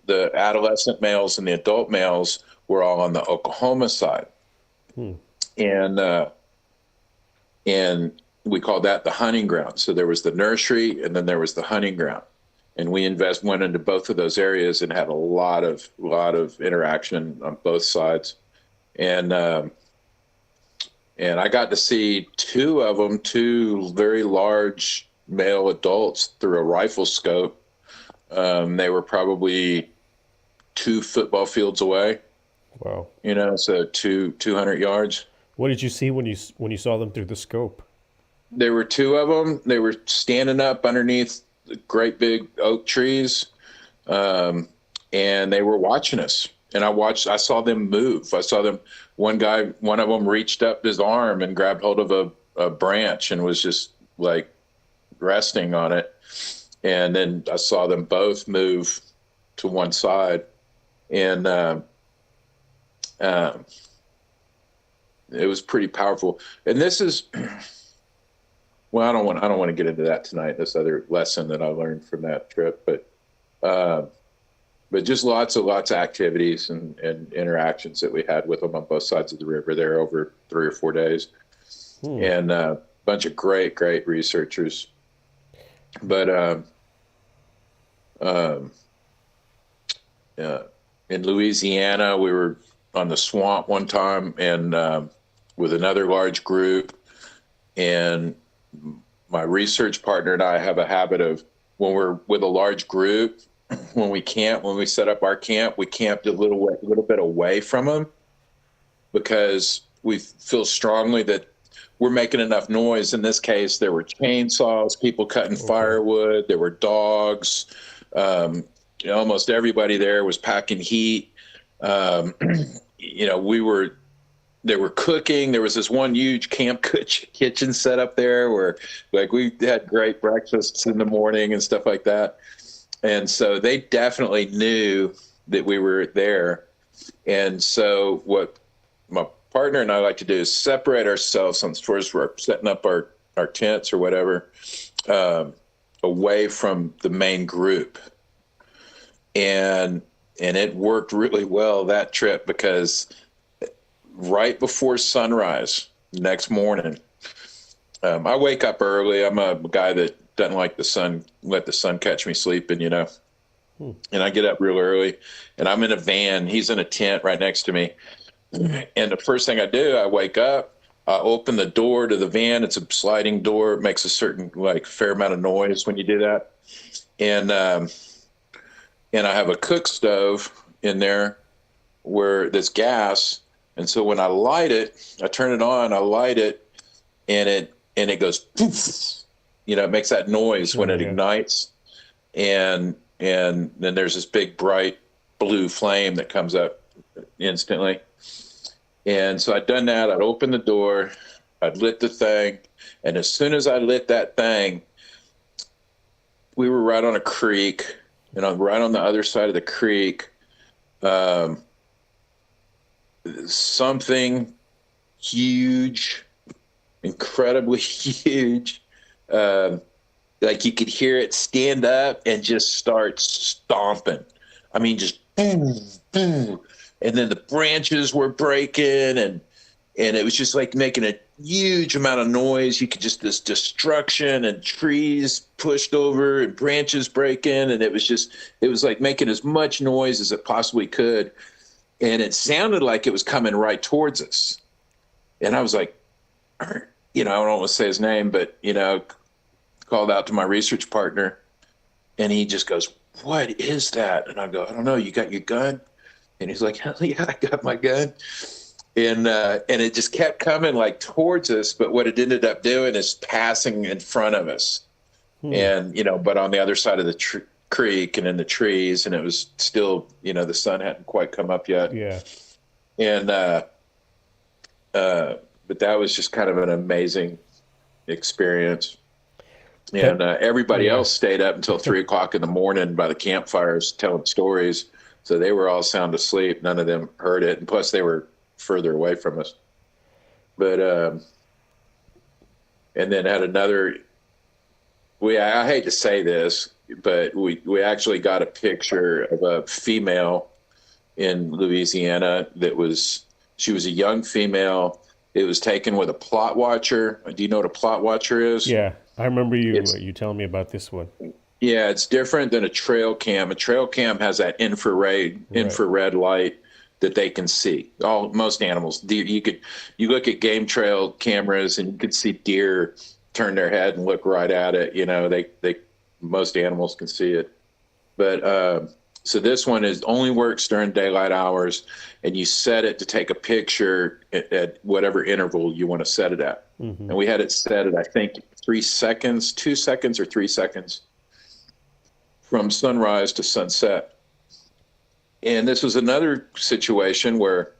the adolescent males and the adult males, were all on the Oklahoma side. And we called that the hunting ground. So there was the nursery, and then there was the hunting ground. And we went into both of those areas and had a lot of interaction on both sides. And I got to see two of them, two very large male adults, through a rifle scope. They were probably 2 football fields away. Wow. So 200 yards. What did you see when you saw them through the scope? There were 2 of them. They were standing up underneath great big oak trees, and they were watching us. And I saw them move. I saw them. One of them reached up his arm and grabbed hold of a branch and was just like resting on it. And then I saw them both move to one side, and it was pretty powerful. And this is, well, I don't want to get into that tonight. This other lesson that I learned from that trip, but just lots of activities and interactions that we had with them on both sides of the river there over 3 or 4 days, and a bunch of great researchers. But in Louisiana, we were on the swamp one time, and with another large group, and my research partner and I have a habit of, when we're with a large group, when we set up our camp, we camped a little bit away from them, because we feel strongly that we're making enough noise. In this case, there were chainsaws, people cutting firewood, there were dogs. Almost everybody there was packing heat. They were cooking. There was this one huge camp kitchen set up there where, like, we had great breakfasts in the morning and stuff like that. And so they definitely knew that we were there. And so what my partner and I like to do is separate ourselves on first we're setting up our tents or whatever, away from the main group. And it worked really well that trip, because right before sunrise next morning, I wake up early. I'm a guy that doesn't like let the sun catch me sleeping, and I get up real early, and I'm in a van. He's in a tent right next to me. And the first thing I do, I wake up, I open the door to the van. It's a sliding door. It makes a certain fair amount of noise when you do that. And I have a cook stove in there that's gas. And so when I light it, I turn it on, I light it, and it goes poof. It makes that noise when it ignites. And then there's this big bright blue flame that comes up instantly. And so I'd done that. I'd opened the door, I'd lit the thing, and as soon as I lit that thing, we were right on a creek, and right on the other side of the creek, something huge, incredibly huge, like you could hear it stand up and just start stomping. I mean, just boom, boom. And then the branches were breaking, and it was just like making a huge amount of noise. You could just, this destruction, and trees pushed over and branches breaking. And it was like making as much noise as it possibly could. And it sounded like it was coming right towards us. And I was like, I don't want to say his name, but, called out to my research partner, and he just goes, "What is that?" And I go, "I don't know. You got your gun?" And he's like, "Hell yeah, I got my gun." And it just kept coming towards us. But what it ended up doing is passing in front of us. And, but on the other side of the creek and in the trees, and it was still, the sun hadn't quite come up yet. Yeah. And but that was just kind of an amazing experience. And everybody Yeah. else stayed up until 3 o'clock in the morning by the campfires telling stories. So they were all sound asleep. None of them heard it. And plus they were further away from us. But, and then had another, I hate to say this, but we actually got a picture of a female in Louisiana she was a young female. It was taken with a plot watcher. Do you know what a plot watcher is? Yeah. I remember you telling me about this one. Yeah, it's different than a trail cam. A trail cam has that infrared light that they can see. Most animals, you look at game trail cameras and you could see deer turn their head and look right at it. Most animals can see it. But so this one only works during daylight hours, and you set it to take a picture at whatever interval you want to set it at. Mm-hmm. And we had it set at, I think, 2 seconds or 3 seconds from sunrise to sunset. And this was another situation where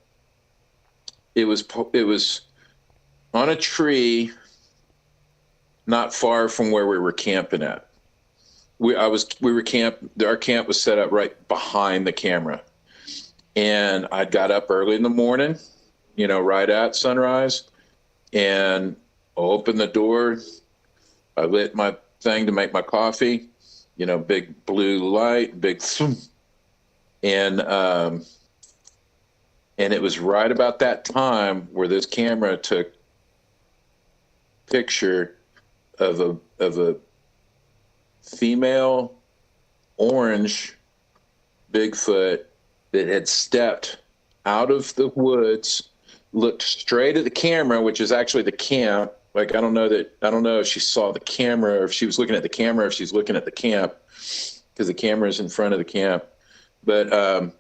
it was on a tree not far from where we were camping at. Our camp was set up right behind the camera. And I got up early in the morning, right at sunrise, and opened the door. I lit my thing to make my coffee, big blue light, big, and it was right about that time where this camera took picture of a female orange Bigfoot that had stepped out of the woods, looked straight at the camera, which is actually the camp. Like, I don't know if she saw the camera or if she was looking at the camera, or if she's looking at the camp, because the camera is in front of the camp. But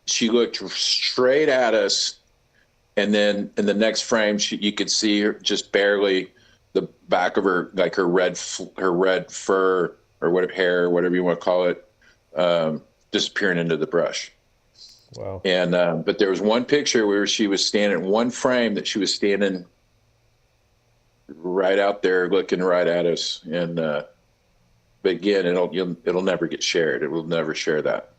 she looked straight at us, and then in the next frame, you could see her just barely the back of her, like her red fur or hair, whatever you want to call it, disappearing into the brush. Wow. And but there was one picture where she was standing, one frame that she was standing right out there looking right at us. And but again, it'll never get shared. It will never share that.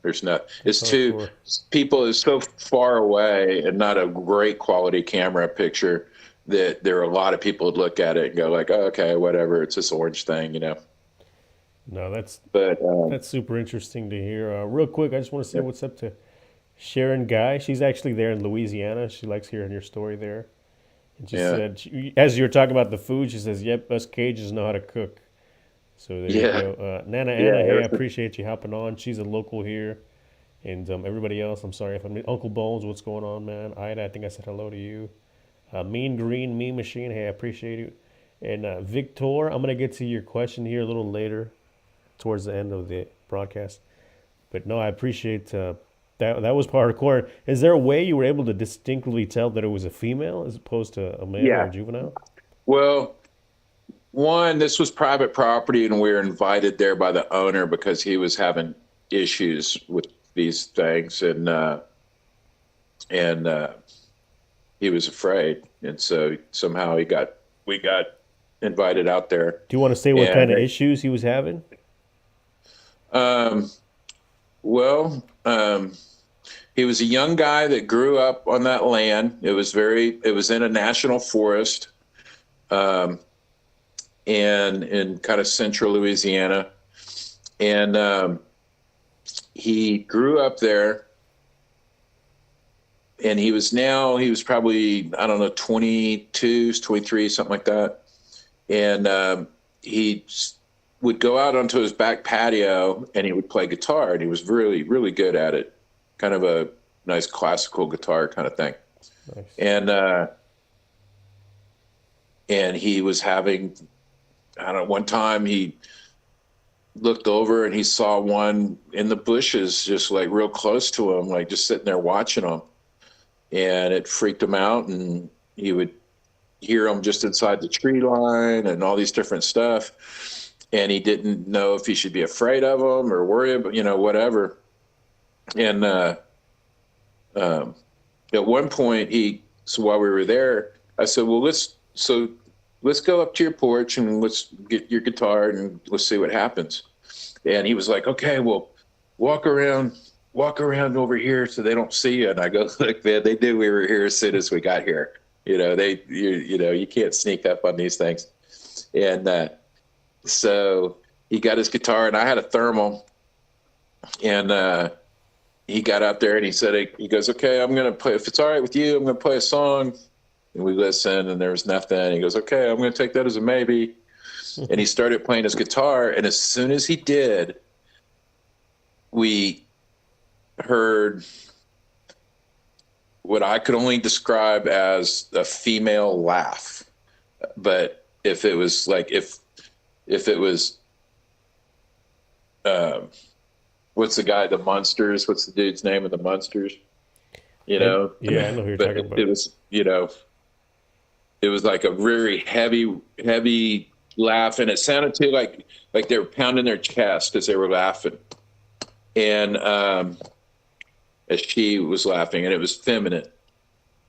People is so far away and not a great quality camera picture that there are a lot of people would look at it and go like, oh, okay, whatever, it's this orange thing, No, that's super interesting to hear. Real quick, I just want to say what's up to Sharon Guy. She's actually there in Louisiana. She likes hearing your story there. And she said, as you were talking about the food, she says, yep, us Cajuns know how to cook. So there you go. Nana Anna, hey, I appreciate you hopping on. She's a local here. And everybody else, I'm sorry if I'm Uncle Bones, what's going on, man? Ida, I think I said hello to you. Mean Green, Mean Machine, hey, I appreciate you. And Victor, I'm going to get to your question here a little later towards the end of the broadcast. But no, I appreciate that was hardcore. Is there a way you were able to distinctly tell that it was a female as opposed to a male or a juvenile? Well, one, this was private property, and we were invited there by the owner because he was having issues with these things, and he was afraid, and so somehow we got invited out there. Do you want to say what kind of issues he was having? He was a young guy that grew up on that land. It was in a national forest, and in kind of central Louisiana. And he grew up there, and he was probably, I don't know, 22, 23, something like that. And he would go out onto his back patio and he would play guitar, and he was really, really good at it. Kind of a nice classical guitar kind of thing. Nice. And he was having, I don't know, one time he looked over and he saw one in the bushes, just like real close to him, like just sitting there watching him. And it freaked him out, and he would hear him just inside the tree line and all these different stuff. and he didn't know if he should be afraid of them or worry about, whatever. And um, at one point, so while we were there, I said, well, let's go up to your porch and let's get your guitar and let's see what happens. And he was like, okay, well, walk around over here so they don't see you. And I go, look, man, they knew we were here as soon as we got here. You can't sneak up on these things. And so he got his guitar, and I had a thermal, and he got out there and he goes, okay, I'm going to play, if it's all right with you, I'm going to play a song. And we listened, and there was nothing. He goes, okay, I'm going to take that as a maybe. And he started playing his guitar. And as soon as he did, we heard what I could only describe as a female laugh. But if it was like, if it was, what's the guy, the Munsters? What's the dude's name of the Munsters? Yeah, I know who you're but talking about. it was, it was like a very heavy laugh, and it sounded too like they were pounding their chest as they were laughing, and as she was laughing, and it was feminine,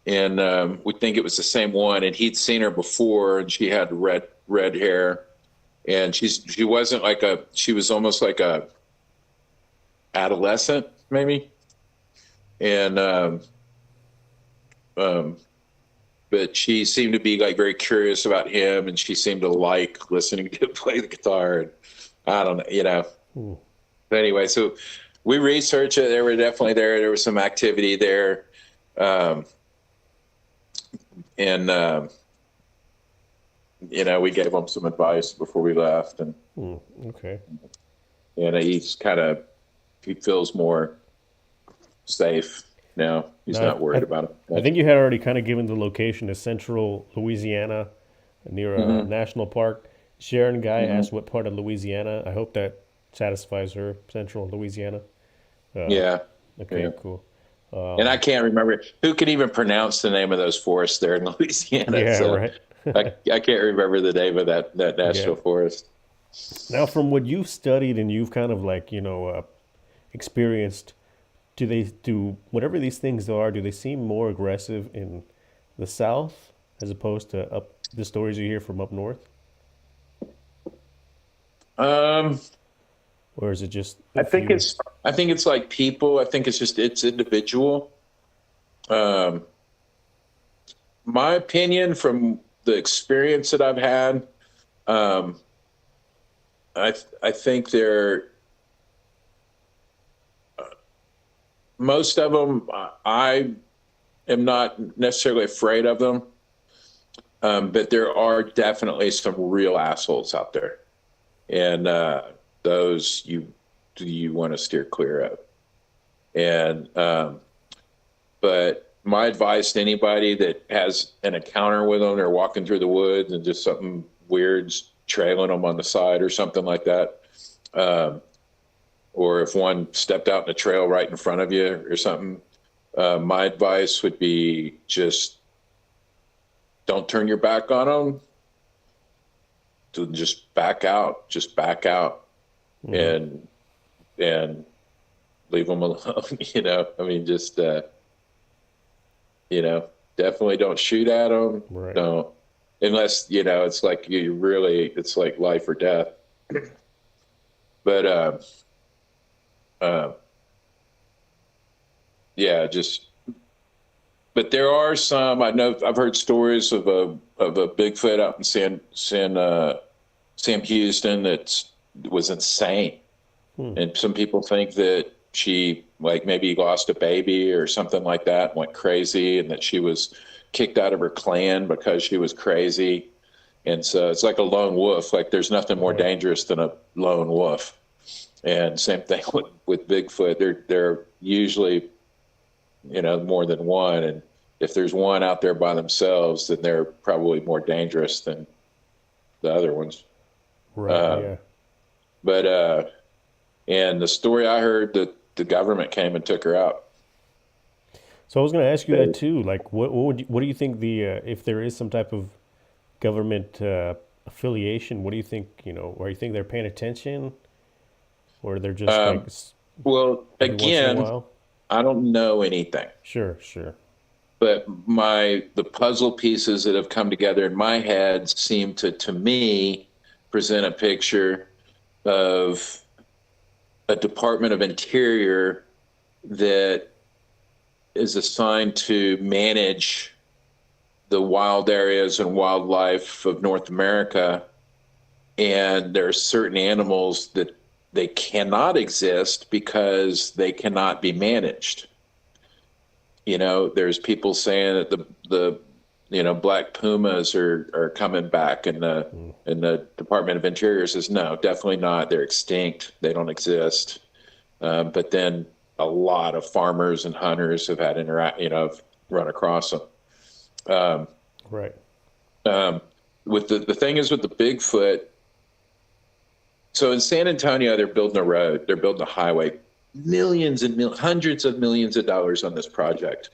and we think it was the same one, and he'd seen her before, and she had red hair, and she wasn't like she was almost like a adolescent maybe, and but she seemed to be like very curious about him, and she seemed to like listening to him play the guitar. And I don't know, But anyway, so we researched it. They were definitely there. There was some activity there, and we gave them some advice before we left, and Okay. he feels more safe now. He's Now, not worried about it. I think you had already kind of given the location to central Louisiana near a national park. Sharon Guy asked what part of Louisiana. I hope that satisfies her, central Louisiana. Yeah. Okay, Yeah. cool. And I can't remember who can even pronounce the name of those forests there in Louisiana. Yeah, So right. I can't remember the name of that national Yeah. forest. Now, from what you've studied and you've kind of like, experienced, do whatever these things are, do they seem more aggressive in the South as opposed to up the stories you hear from up north? Um, Or is it just I a think few? it's like people. I think it's individual. Um, my opinion from the experience that I've had, um, I think most of them. I am not necessarily afraid of them, but there are definitely some real assholes out there, and those you want to steer clear of. And but my advice to anybody that has an encounter with them, they're walking through the woods and just something weird's trailing them on the side or something like that, or if one stepped out in the trail right in front of you or something, my advice would be just don't turn your back on them. To just back out, and leave them alone. I mean, just definitely don't shoot at them. Right. Don't, unless it's like it's like life or death. But yeah, just. But there are some. I know I've heard stories of a Bigfoot out in Sam Houston that was insane, and some people think that she like maybe lost a baby or something like that and went crazy, and that she was kicked out of her clan because she was crazy. And so it's like a lone wolf. Like there's nothing more dangerous than a lone wolf. And same thing with Bigfoot. They're usually more than one, and if there's one out there by themselves, then they're probably more dangerous than the other ones. Right. Yeah. But and the story I heard that the government came and took her out. So I was going to ask you that too. Like, what do you think if there is some type of government affiliation? What do you think? Or you think they're paying attention, or they're just like Um, well, every once in a again, while? I don't know anything, Sure, sure. but the puzzle pieces that have come together in my head seem to me present a picture of a Department of Interior that is assigned to manage the wild areas and wildlife of North America. And there are certain animals that they cannot exist because they cannot be managed. There's people saying that the black pumas are coming back, and the Department of Interior says no, definitely not. They're extinct. They don't exist. But then a lot of farmers and hunters have had have run across them. Right. With the thing is with the Bigfoot. So in San Antonio, they're building a road. They're building a highway. Millions and hundreds of millions of dollars on this project.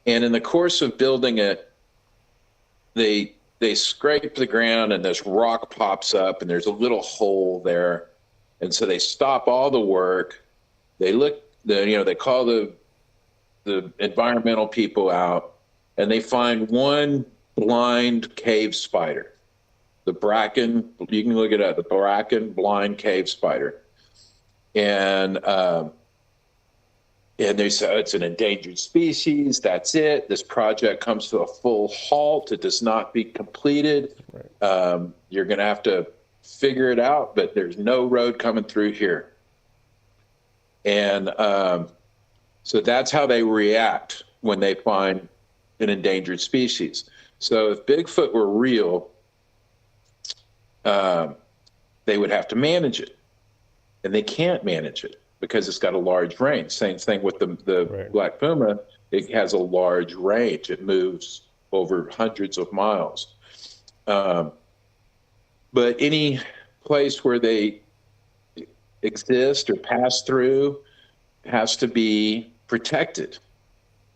And in the course of building it, they scrape the ground and this rock pops up and there's a little hole there. And so they stop all the work. They they call the environmental people out, and they find one blind cave spider. The bracken, you can look it up, the bracken blind cave spider. And they say it's an endangered species. That's it. This project comes to a full halt. It does not be completed. Right. You're going to have to figure it out, but there's no road coming through here. And so that's how they react when they find an endangered species. So if Bigfoot were real, they would have to manage it. And they can't manage it because it's got a large range. Same thing with the Right. black puma. It has a large range. It moves over hundreds of miles. But any place where they exist or pass through has to be protected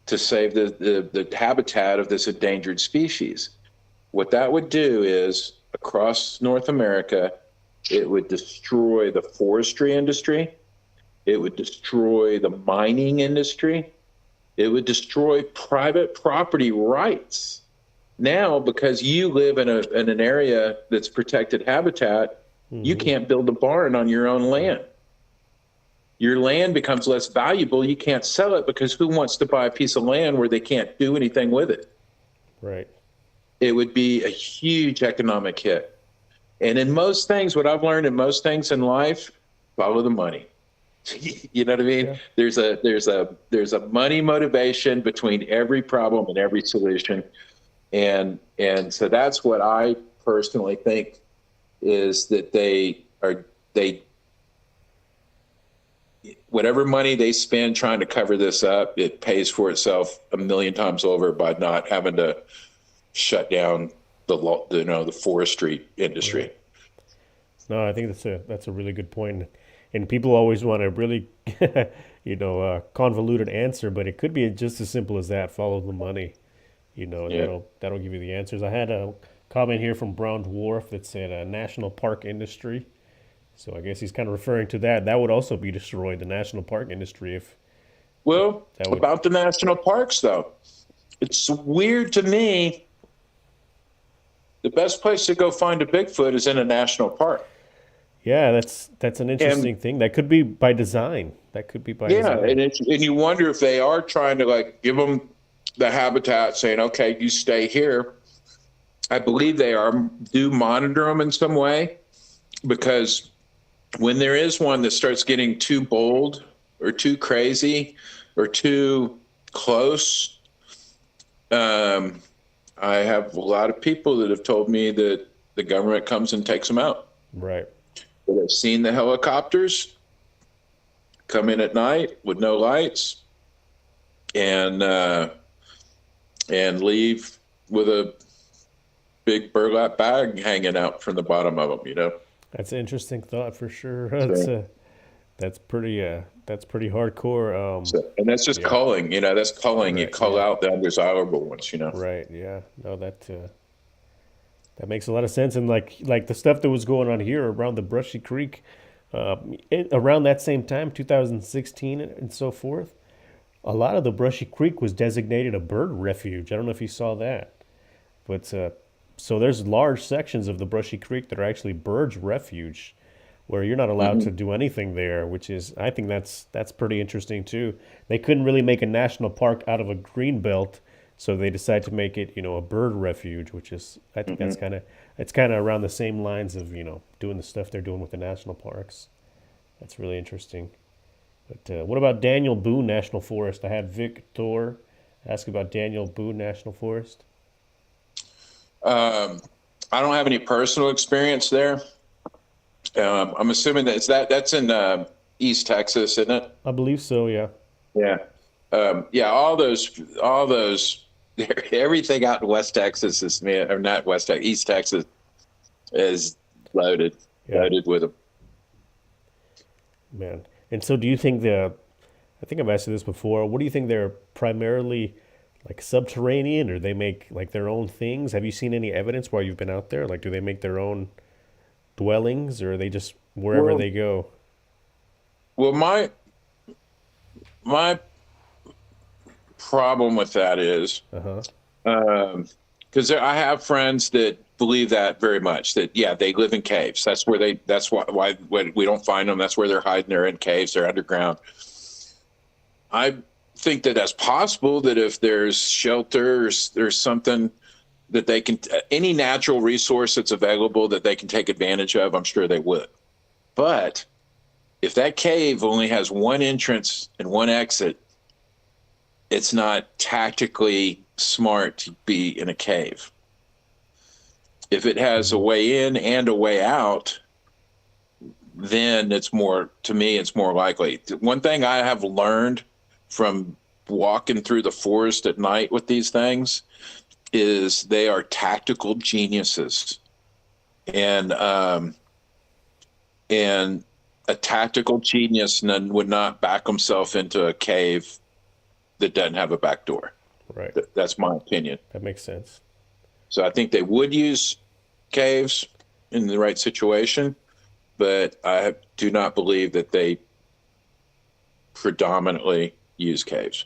to save the habitat of this endangered species. What that would do is, across North America, it would destroy the forestry industry. It would destroy the mining industry. It would destroy private property rights. Now, because you live in an area that's protected habitat, you can't build a barn on your own land. Your land becomes less valuable. You can't sell it because who wants to buy a piece of land where they can't do anything with it? Right. It would be a huge economic hit. And in most things, what I've learned in most things in life, follow the money. You know what I mean? Yeah. There's a money motivation between every problem and every solution. And so that's what I personally think is that they whatever money they spend trying to cover this up, it pays for itself a million times over by not having to shut down the forestry industry. Right. No, I think that's a really good point. And people always want a really, convoluted answer, but it could be just as simple as that. Follow the money. And Yeah. that'll give you the answers. I had a comment here from Brown Dwarf that said national park industry. So I guess he's kind of referring to that. That would also be destroyed, the national park industry, if Well, that would. about the national parks, though, it's weird to me. The best place to go find a Bigfoot is in a national park. Yeah, that's an interesting thing. That could be by design. That could be by Yeah, design. and you wonder if they are trying to give them the habitat, saying, "Okay, you stay here." I believe they do monitor them in some way, because when there is one that starts getting too bold or too crazy or too close, I have a lot of people that have told me that the government comes and takes them out. Right. But I've seen the helicopters come in at night with no lights and leave with a big burlap bag hanging out from the bottom of them. That's an interesting thought for sure. So, That's pretty hardcore. and that's just Yeah. culling. That's culling. You Right. cull Yeah. out the undesirable ones. Right. Yeah. No, that's That makes a lot of sense. And like the stuff that was going on here around the Brushy Creek, around that same time, 2016 and so forth, a lot of the Brushy Creek was designated a bird refuge. I don't know if you saw that, but so there's large sections of the Brushy Creek that are actually birds refuge, where you're not allowed Hmm. to do anything there, which is I think that's pretty interesting too. They couldn't really make a national park out of a green belt, so they decided to make it, a bird refuge, which is I think Hmm. that's kind of it's kind of around the same lines of doing the stuff they're doing with the national parks. That's really interesting. But what about Daniel Boone National Forest? I had Victor ask about Daniel Boone National Forest. Um, I don't have any personal experience there. I'm assuming that's in East Texas, isn't it? I believe so. Yeah. Yeah. Yeah. All those, everything out in West Texas is, man, or not West Texas, East Texas is loaded, Yeah. loaded with them. Man. And so, do you think I think I've asked you this before. What do you think they're primarily like subterranean, or they make like their own things? Have you seen any evidence while you've been out there? Like, do they make their own dwellings, or are they just wherever Well, they go? well, my problem with that is, Uh huh. because I have friends that believe that very much. That yeah, they live in caves. That's where they. That's why when we don't find them. That's where they're hiding. They're in caves. They're underground. I think that that's possible. That if there's shelter, or there's something that they can, any natural resource that's available that they can take advantage of, I'm sure they would. But if that cave only has one entrance and one exit, it's not tactically smart to be in a cave. If it has a Hmm. way in and a way out, then it's more, to me, it's more likely. One thing I have learned from walking through the forest at night with these things is they are tactical geniuses. And, and a tactical genius would not back himself into a cave that doesn't have a back door. Right. That's my opinion. That makes sense. So I think they would use caves in the right situation, but I do not believe that they predominantly use caves.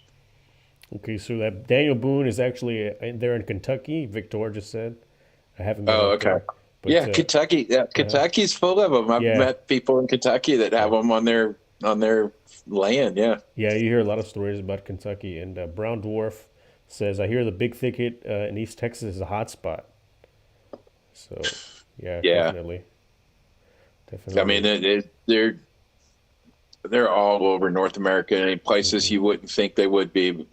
Okay, so that Daniel Boone is actually there in Kentucky. Victor just said. I haven't been Oh, out okay. there, but Yeah, Kentucky. Yeah, uh, Kentucky's full of them. I've yeah, met people in Kentucky that have yeah, them on their land. Yeah. yeah. You hear a lot of stories about Kentucky, and Brown Dwarf says I hear the Big Thicket in East Texas is a hot spot. So, yeah, Yeah. definitely, I mean, definitely. they're all over North America, and places Hmm. you wouldn't think they would be.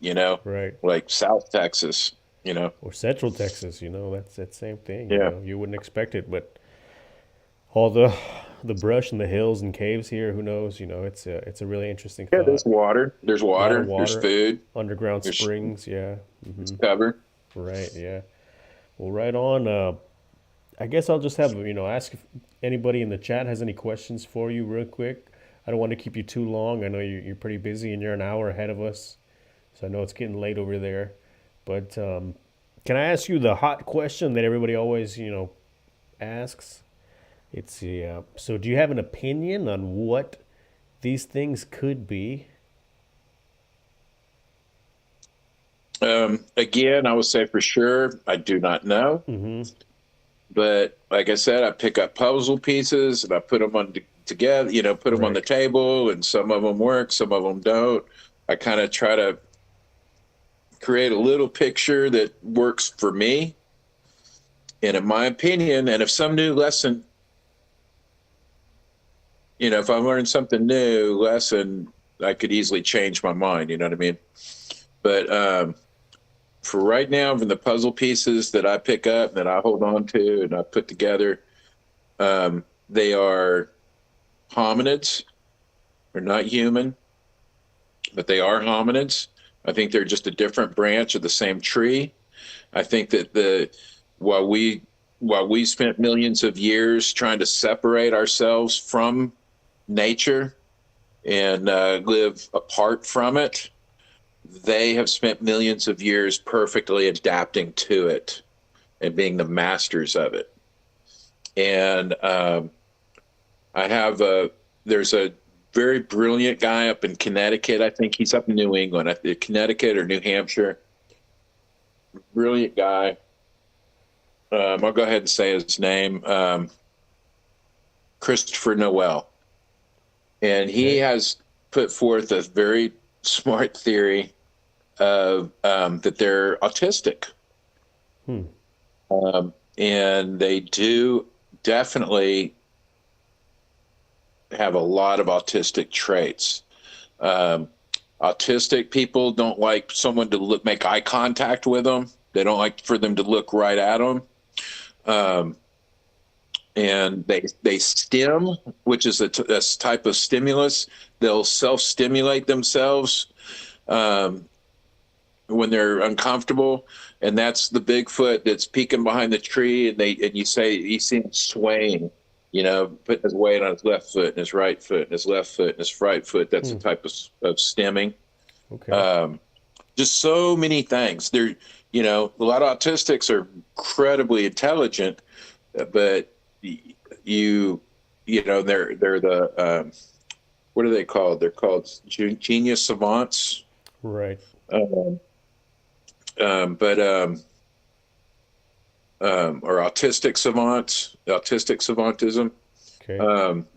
Right. Like South Texas. You know. Or Central Texas, that's that same thing. Yeah. You wouldn't expect it, but all the brush and the hills and caves here, who knows? It's a really interesting Yeah. thought. There's A lot of water. There's water, food. underground There's springs, yeah. It's Hmm. cover. Right, yeah. Well, right on. I guess I'll just have ask if anybody in the chat has any questions for you, real quick. I don't want to keep you too long. I know you're pretty busy and you're an hour ahead of us, so I know it's getting late over there. But can I ask you the hot question that everybody always asks? It's so do you have an opinion on what these things could be? Again, I would say for sure, I do not know. Mm-hmm. But like I said, I pick up puzzle pieces and I put them together, put them on the Right. table, and some of them work, some of them don't. I kind of try to create a little picture that works for me. And in my opinion, and if some new lesson, if I learn something new lesson, I could easily change my mind. You know what I mean? But for right now, from the puzzle pieces that I pick up, that I hold on to, and I put together, they are hominids. They're not human, but they are hominids. I think they're just a different branch of the same tree. I think that while we while we spent millions of years trying to separate ourselves from nature and live apart from it, they have spent millions of years perfectly adapting to it and being the masters of it. And I have a there's a very brilliant guy up in Connecticut. I think he's up in New England, Connecticut or New Hampshire. Brilliant guy. I'll go ahead and say his name, Christopher Noel, and he Okay. has put forth a very smart theory of that they're autistic, Hmm. and they do definitely have a lot of autistic traits. Um, Autistic people don't like someone to make eye contact with them. They don't like for them to look right at them. Um, and they stim, which is a type of stimulus. They'll self stimulate themselves um, when they're uncomfortable, and that's the Bigfoot that's peeking behind the tree, and you say you see him swaying, putting his weight on his left foot and his right foot and his left foot and his right foot. That's a Hmm. type of stemming. Okay. Um, just so many things. A lot of autistics are incredibly intelligent, but you, they're the what are they called? They're called genius savants, Right. um, but or autistic savants, autistic savantism. Okay. Um,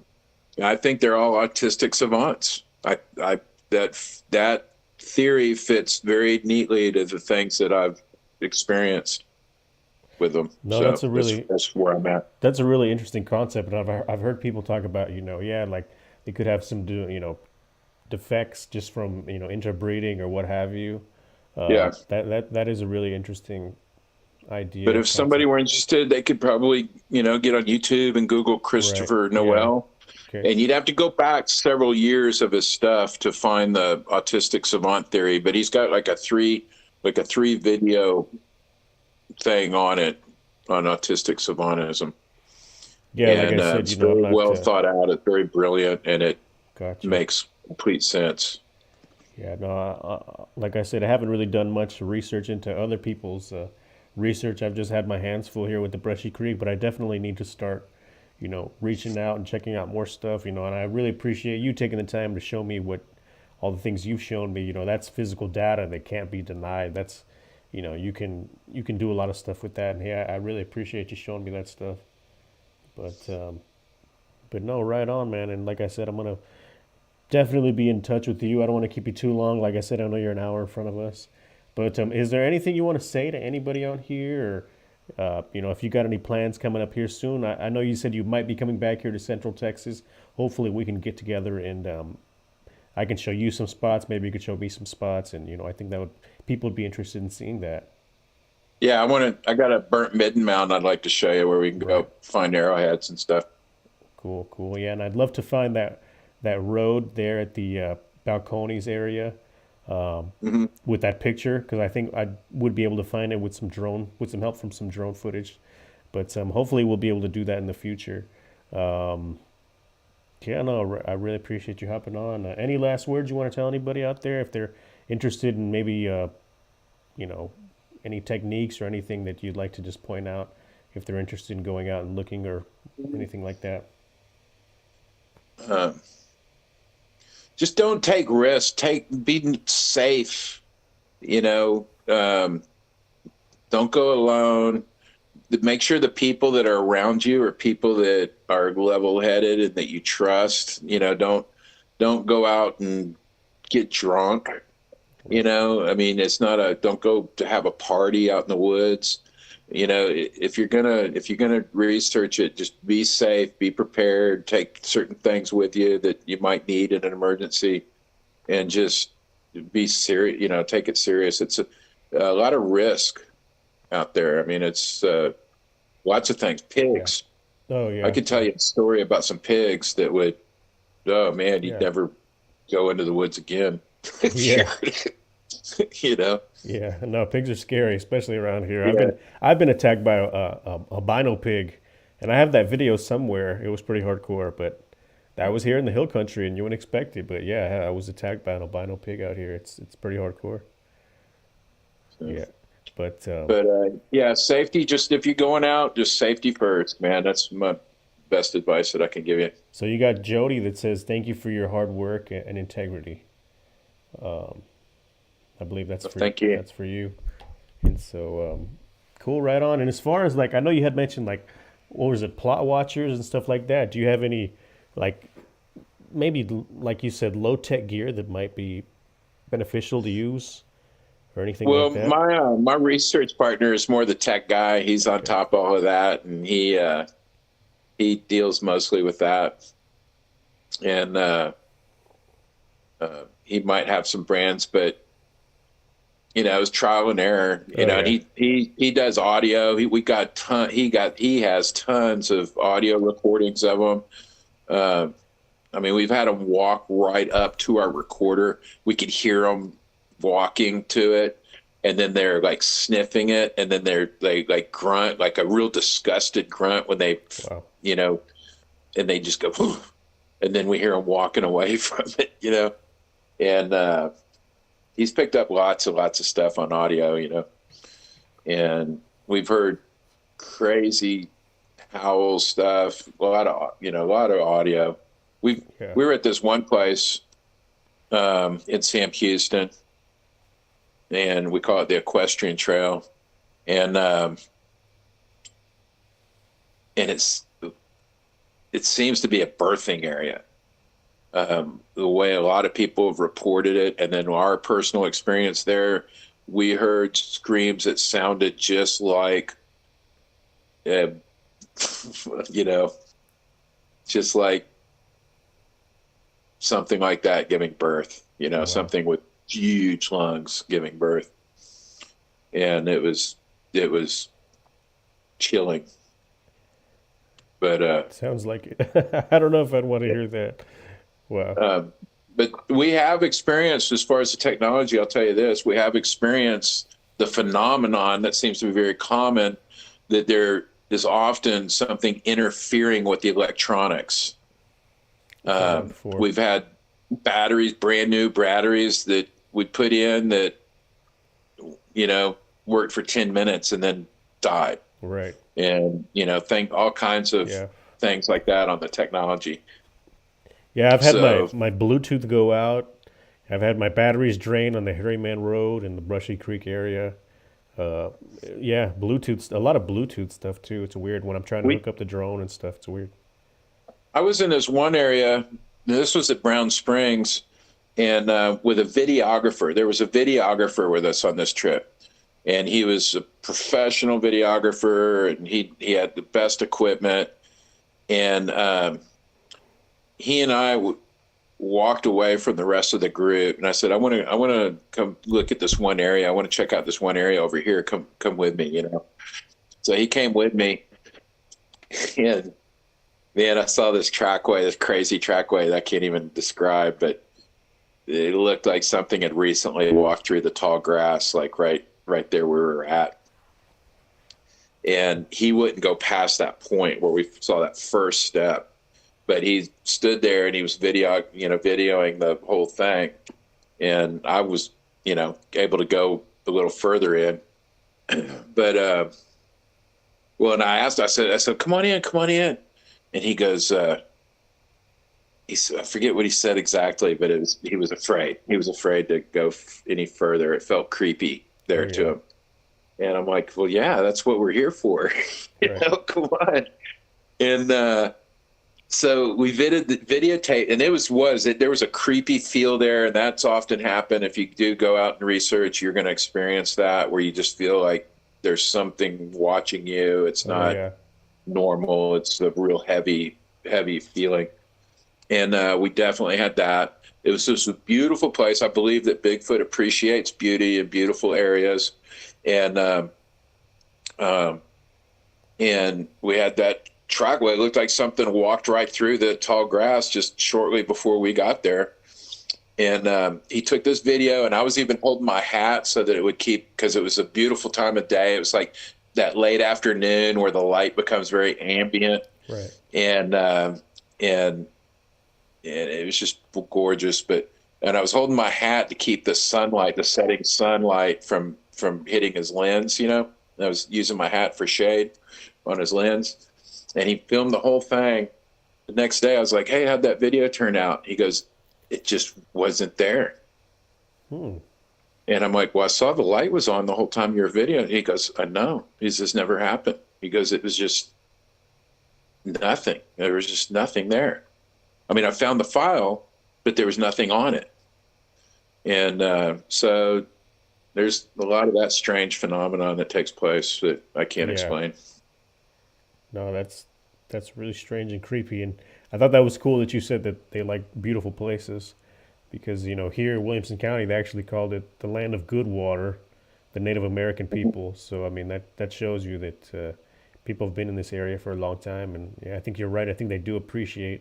I think they're all autistic savants. That theory fits very neatly to the things that I've experienced with them. No, So that's where I'm at. that's a really interesting concept, and I've heard people talk about, yeah, like they could have some defects just from interbreeding or what have you. Yeah. That is a really interesting But idea if somebody concept. were interested, they could probably, get on YouTube and Google Right. Christopher Yeah. Noel. Okay. And you'd have to go back several years of his stuff to find the autistic savant theory. But he's got like a three video thing on it on autistic savantism. Yeah. Like I And said, it's I'm very not. well thought out. It's very brilliant, and it Gotcha. makes complete sense. Yeah, no, like I said, I haven't really done much research into other people's research. I've just had my hands full here with the Brushy Creek, but I definitely need to start, reaching out and checking out more stuff, and I really appreciate you taking the time to show me all the things you've shown me. That's physical data that can't be denied. That's, you can do a lot of stuff with that. And yeah, I really appreciate you showing me that stuff. But, but no, right on, man. And like I said, I'm gonna definitely be in touch with you. I don't want to keep you too long. Like I said, I know you're an hour in front of us. But is there anything you want to say to anybody out here? Or, if you got any plans coming up here soon? I know you said you might be coming back here to Central Texas. Hopefully, we can get together and I can show you some spots. Maybe you could show me some spots. And, I think people would be interested in seeing that. Yeah, I got a burnt midden mound I'd like to show you where we can Right. go find arrowheads and stuff. Cool, cool. Yeah, and I'd love to find that road there at the Balcones area Hmm. with that picture because I think I would be able to find it with some help from some drone footage. But hopefully we'll be able to do that in the future. Um, yeah, no, I really appreciate you hopping on. Any last words you want to tell anybody out there if they're interested in maybe you know any techniques or anything that you'd like to just point out if they're interested in going out and looking or anything like that? Uh, just don't take risks. Be safe. You know, don't go alone. Make sure the people that are around you are people that are level-headed and that you trust. Don't go out and get drunk. Right. I mean, it's not a don't go to have a party out in the woods. If you're gonna research it, just be safe, be prepared, take certain things with you that you might need in an emergency, and just be serious. Take it serious. It's a lot of risk out there. I mean, it's lots of things. Yeah. Pigs. Oh I yeah. could tell Yeah. you a story about some pigs that would. Oh man, you'd Yeah. never go into the woods again. Yeah. you know. Yeah. No, pigs are scary, especially around here. I've Yeah. been I've been attacked by a albino pig, and I have that video somewhere. It was pretty hardcore, but that was here in the hill country, and you wouldn't expect it. But yeah, I was attacked by an albino pig out here. It's pretty hardcore. So, Yeah. But But yeah, safety. Just if you're going out, just safety first, man. That's my best advice that I can give you. so you got Jody that says, "Thank you for your hard work and integrity." I believe So thank you. that's for you. And so, cool, right on. And as far as like, I know you had mentioned like, what was it, plot watchers and stuff like that. Do you have any, like, maybe like you said, low tech gear that might be beneficial to use or anything Well, like that? my research partner is more the tech guy. He's on Okay. top of all of that, and he deals mostly with that. And he might have some brands, but it was trial and error. Oh And yeah. he does audio. He has tons of audio recordings of them. Uh, I mean, we've had them walk right up to our recorder. We could hear them walking to it, and then they're like sniffing it, and then they like grunt, like a real disgusted grunt when they, Wow. you know, and they just go, "Whew," and then we hear them walking away from it. And he's picked up lots and lots of stuff on audio, and we've heard crazy howl stuff, a lot of audio. Yeah. We were at this one place in Sam Houston, and we call it the Equestrian Trail, and and it seems to be a birthing area. The way a lot of people have reported it, and then our personal experience there, we heard screams that sounded just like, uh, you know, just like something like that giving birth, Wow. something with huge lungs giving birth. And it was chilling. But Sounds like it. I don't know if I'd want to hear that. Wow. um, but we have experienced, as far as the technology, I'll tell you this, we have experienced the phenomenon that seems to be very common, that there is often something interfering with the electronics. What's that like for? We've had batteries, brand new batteries that we put in that, you know, worked for 10 minutes and then died. Right. And, think all kinds of Yeah. things like that on the technology. Yeah, I've had So, my Bluetooth go out. I've had my batteries drain on the Harryman Road in the Brushy Creek area. Uh, yeah, Bluetooth, a lot of Bluetooth stuff too. It's weird when I'm trying to we, hook up the drone and stuff. It's weird. I was in this one area, this was at Brown Springs, and with a videographer. There was a videographer with us on this trip. And he was a professional videographer, and he had the best equipment. And he and I walked away from the rest of the group, and I said, I want to come look at this one area. I want to check out this one area over here. Come with me. So he came with me, and man, I saw this trackway, this crazy trackway that I can't even describe, but it looked like something had recently walked through the tall grass, like right there where we were at. And he wouldn't go past that point where we saw that first step, but he stood there and he was videoing the whole thing. And I was, able to go a little further in, but, well, and I said, come on in. And he goes, I forget what he said exactly, but he was afraid. He was afraid to go any further. It felt creepy Oh there to yeah. him. And I'm like, well, yeah, that's what we're here for. Right. Come on. And so we videotape, and there was a creepy feel there, and that's often happened. If you do go out and research, you're going to experience that, where you just feel like there's something watching you. It's Oh not yeah. normal. It's a real heavy feeling. And we definitely had that. It was just a beautiful place. I believe that Bigfoot appreciates beauty in beautiful areas, and um, and we had that trackway. It looked like something walked right through the tall grass just shortly before we got there. And he took this video, and I was even holding my hat so that it would keep, because it was a beautiful time of day. It was like that late afternoon where the light becomes very ambient, Right. and and it was just gorgeous. And I was holding my hat to keep the setting sunlight from hitting his lens. I was using my hat for shade on his lens, and he filmed the whole thing. The next day, I was like, "Hey, how'd that video turn out?" He goes, "It just wasn't there." Hmm. And I'm like, "Well, I saw the light was on the whole time your video." And he goes, "I know. This never happened." He goes, "It was just nothing. There was just nothing there. I mean, I found the file, but there was nothing on it." And so there's a lot of that strange phenomenon that takes place that I can't Yeah. explain. No, that's really strange and creepy. And I thought that was cool that you said that they like beautiful places because here in Williamson County they actually called it the land of good water, the Native American people. So I mean that shows you that people have been in this area for a long time. And yeah, I think you're right. I think they do appreciate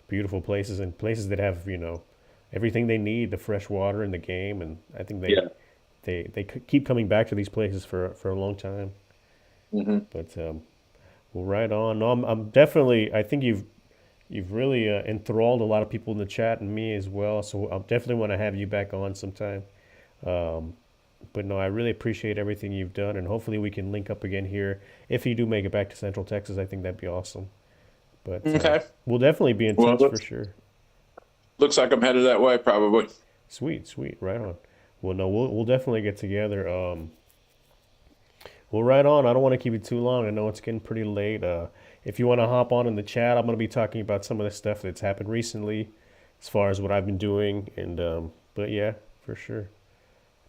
beautiful places and places that have everything they need, the fresh water and the game. And I think Yeah. they keep coming back to these places for a long time. Hmm. But well, right on. No, I'm definitely. I think you've really enthralled a lot of people in the chat and me as well. So I definitely want to have you back on sometime. Um, but no, I really appreciate everything you've done, and hopefully we can link up again here if you do make it back to Central Texas. I think that'd be awesome. But Okay. we'll definitely be in Well, touch for sure. looks like I'm headed that way, probably. Sweet, sweet, right on. Well, no, we'll definitely get together. Well, right on. I don't want to keep it too long. I know it's getting pretty late. If you want to hop on in the chat, I'm going to be talking about some of the stuff that's happened recently, as far as what I've been doing. And but yeah, for sure.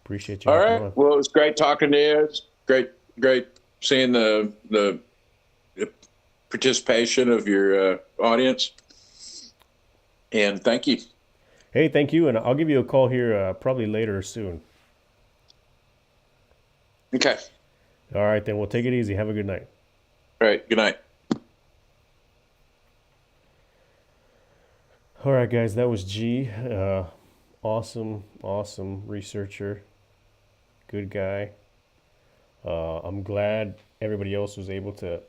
Appreciate you All hopping right. on. Well, it was great talking to you. It's great seeing the participation of your audience. And thank you. Hey, thank you, and I'll give you a call here probably later or soon. Okay. All right, then we'll take it easy. Have a good night. All right. Good night. All right, guys, that was G. Awesome, awesome researcher. Good guy. I'm glad everybody else was able to.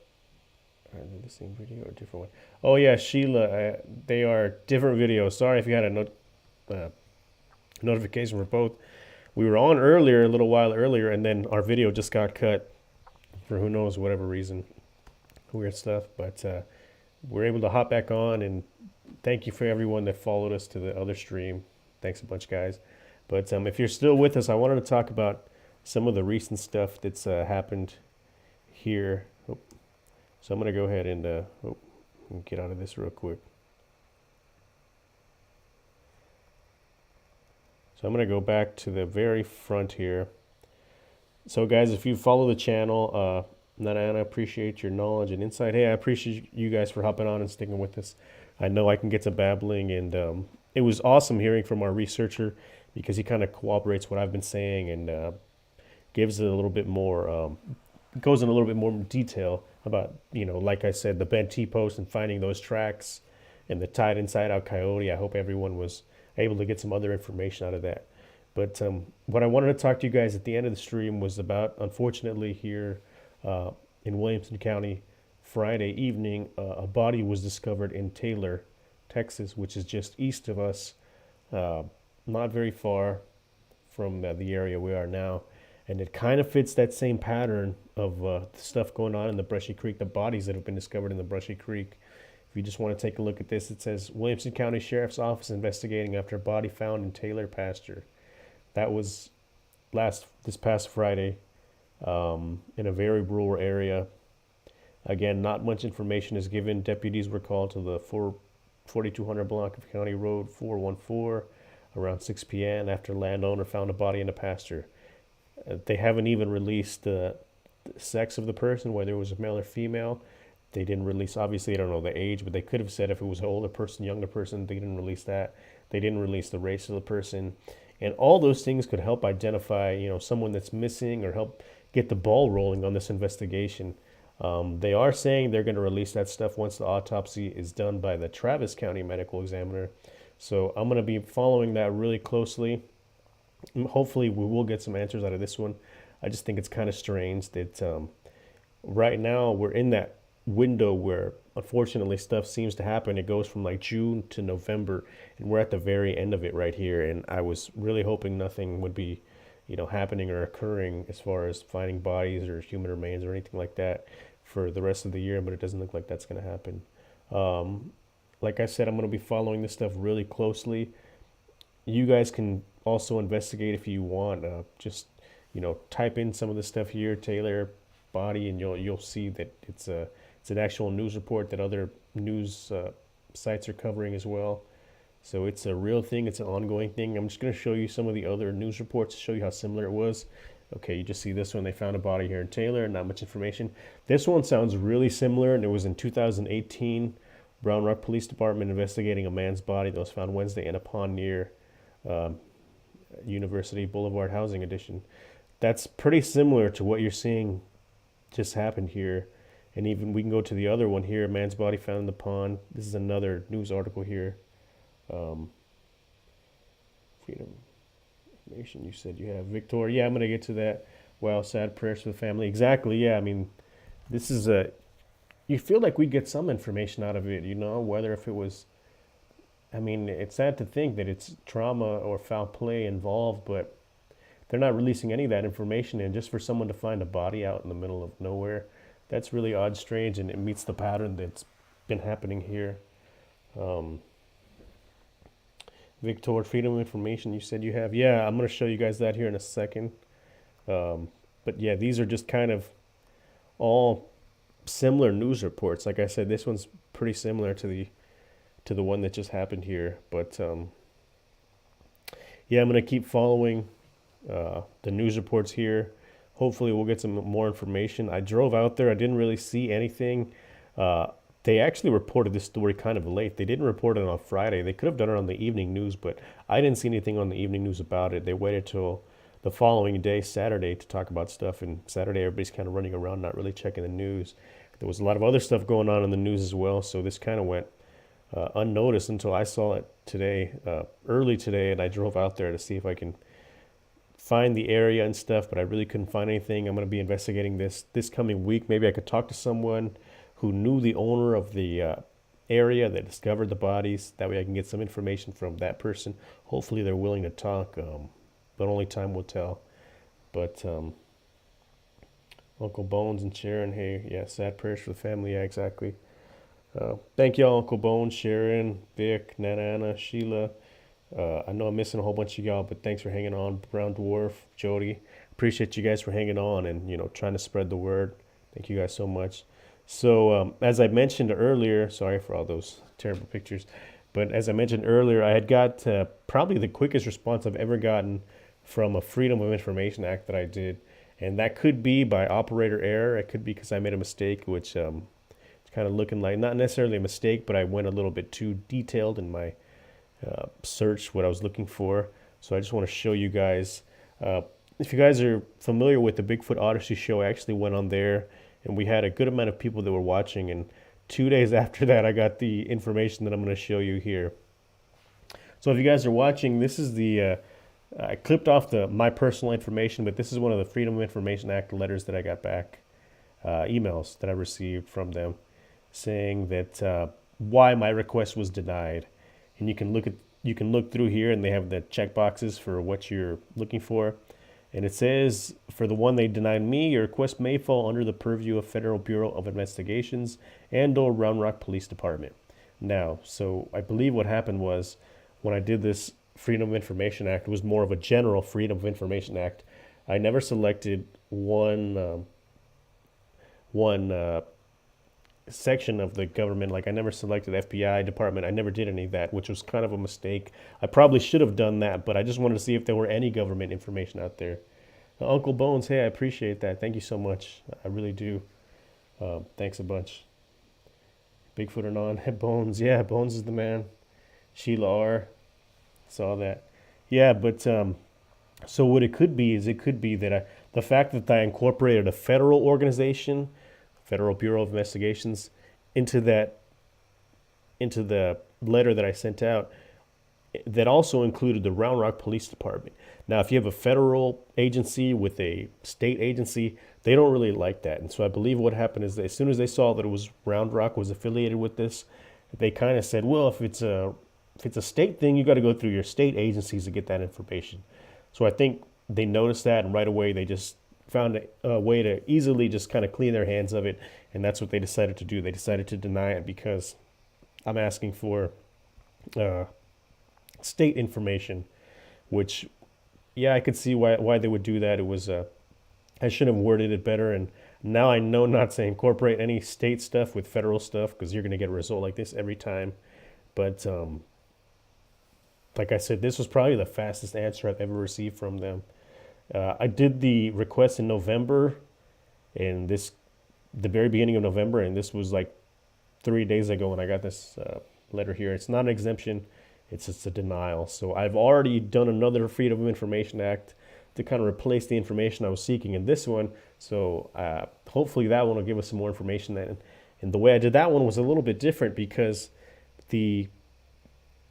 The same video or different one? Oh yeah, Sheila. They are different videos. Sorry if you had a notification for both. We were on earlier, a little while earlier, and then our video just got cut for who knows whatever reason, weird stuff. But we're able to hop back on, and thank you for everyone that followed us to the other stream. Thanks a bunch, guys. But if you're still with us, I wanted to talk about some of the recent stuff that's happened here. Oh, so I'm gonna go ahead and get out of this real quick. So I'm gonna go back to the very front here. So guys, if you follow the channel, Nana, I appreciate your knowledge and insight. Hey, I appreciate you guys for hopping on and sticking with us. I know I can get to babbling, and it was awesome hearing from our researcher because he kind of corroborates what I've been saying and gives it a little bit more, goes in a little bit more detail about, like I said, the bent T-post and finding those tracks and the tied inside out coyote. I hope everyone was able to get some other information out of that. But what I wanted to talk to you guys at the end of the stream was about, unfortunately, here in Williamson County, Friday evening, a body was discovered in Taylor, Texas, which is just east of us, not very far from the area we are now. And it kind of fits that same pattern of stuff going on in the Brushy Creek, the bodies that have been discovered in the Brushy Creek. If you just want to take a look at this, it says Williamson County Sheriff's Office investigating after body found in Taylor pasture. That was this past Friday in a very rural area. Again, not much information is given. Deputies were called to the 4200 block of County Road 414 around 6 p.m. after landowner found a body in a pasture. They haven't even released the sex of the person, whether it was a male or female. They didn't release, obviously, I don't know the age, but they could have said if it was an older person, younger person. They didn't release that. They didn't release the race of the person. And all those things could help identify, someone that's missing or help get the ball rolling on this investigation. They are saying they're going to release that stuff once the autopsy is done by the Travis County Medical Examiner. So I'm going to be following that really closely. Hopefully we will get some answers out of this one. I just think it's kind of strange that right now we're in that window where unfortunately stuff seems to happen. It goes from like June to November, and we're at the very end of it right here. And I was really hoping nothing would be happening or occurring as far as finding bodies or human remains or anything like that for the rest of the year, but it doesn't look like that's going to happen. Like I said, I'm going to be following this stuff really closely. You guys can also investigate if you want. Just type in some of the stuff here, Taylor body, and you'll see that it's an actual news report that other news sites are covering as well. So it's a real thing. It's an ongoing thing. I'm just going to show you some of the other news reports to show you how similar it was. Okay, you just see this one. They found a body here in Taylor. Not much information. This one sounds really similar, and it was in 2018. Brown Rock Police Department investigating a man's body that was found Wednesday in a pond near University Boulevard Housing Addition. That's pretty similar to what you're seeing just happened here. And even we can go to the other one here, a man's body found in the pond. This is another news article here. Freedom information, you said you have. Victor, yeah, I'm going to get to that. Wow, sad prayers for the family. Exactly, yeah, I mean, this is you feel like we get some information out of it, whether if it was, I mean, it's sad to think that it's trauma or foul play involved, but they're not releasing any of that information. And just for someone to find a body out in the middle of nowhere, that's really odd, strange, and it meets the pattern that's been happening here. Victor, freedom of information, you said you have. Yeah, I'm going to show you guys that here in a second. But yeah, these are just kind of all similar news reports. Like I said, this one's pretty similar to the one that just happened here. But yeah, I'm going to keep following the news reports here. Hopefully we'll get some more information. I drove out there. I didn't really see anything. They actually reported this story kind of late. They didn't report it on Friday. They could have done it on the evening news, but I didn't see anything on the evening news about it. They waited till the following day, Saturday, to talk about stuff. And Saturday, everybody's kind of running around, not really checking the news. There was a lot of other stuff going on in the news as well, so this kind of went unnoticed until I saw it today, early today, and I drove out there to see if I can find the area and stuff, but I really couldn't find anything. I'm going to be investigating this coming week. Maybe I could talk to someone who knew the owner of the area that discovered the bodies. That way I can get some information from that person. Hopefully they're willing to talk, but only time will tell. But Uncle Bones and Sharon, hey, yeah, sad prayers for the family. Yeah, exactly. Thank y'all, Uncle Bones, Sharon, Vic, Nana, Sheila. I know I'm missing a whole bunch of y'all, but thanks for hanging on. Brown Dwarf, Jody. Appreciate you guys for hanging on and, trying to spread the word. Thank you guys so much. So as I mentioned earlier, sorry for all those terrible pictures, but as I mentioned earlier, I had got probably the quickest response I've ever gotten from a Freedom of Information Act that I did. And that could be by operator error. It could be because I made a mistake, which it's kind of looking like not necessarily a mistake, but I went a little bit too detailed in my search what I was looking for. So I just want to show you guys. If you guys are familiar with the Bigfoot Odyssey show, I actually went on there and we had a good amount of people that were watching. And 2 days after that, I got the information that I'm going to show you here. So if you guys are watching, this is the, I clipped off my personal information, but this is one of the Freedom of Information Act letters that I got back, emails that I received from them saying that why my request was denied. And you can look through here and they have the check boxes for what you're looking for. And it says, for the one they denied me, your request may fall under the purview of Federal Bureau of Investigations and or Round Rock Police Department. Now, so I believe what happened was when I did this Freedom of Information Act, it was more of a general Freedom of Information Act. I never selected one section of the government. Like I never selected FBI department. I never did any of that, which was kind of a mistake. I probably should have done that, but I just wanted to see if there were any government information out there. Uncle Bones, hey, I appreciate that. Thank you so much. I really do. Thanks a bunch. Bigfoot or non, Bones. Yeah, Bones is the man. Sheila R. Saw that. Yeah, but so what it could be is that the fact that I incorporated a federal organization, Federal Bureau of Investigations, into the letter that I sent out, that also included the Round Rock Police Department. Now, if you have a federal agency with a state agency, they don't really like that. And so I believe what happened is that as soon as they saw that it was Round Rock was affiliated with this, they kind of said, well, if it's a state thing, you got to go through your state agencies to get that information. So I think they noticed that, and right away they just found a way to easily just kind of clean their hands of it, and that's what they decided to do. They decided to deny it because I'm asking for uh, state information, which, yeah, I could see why they would do that. It was I should have worded it better, and now I know not to incorporate any state stuff with federal stuff because you're going to get a result like this every time. But like I said, this was probably the fastest answer I've ever received from them. I did the request in November, and this the very beginning of November, and this was like 3 days ago when I got this letter here. It's not an exemption; it's just a denial. So I've already done another Freedom of Information Act to kind of replace the information I was seeking in this one. So hopefully that one will give us some more information. And the way I did that one was a little bit different because the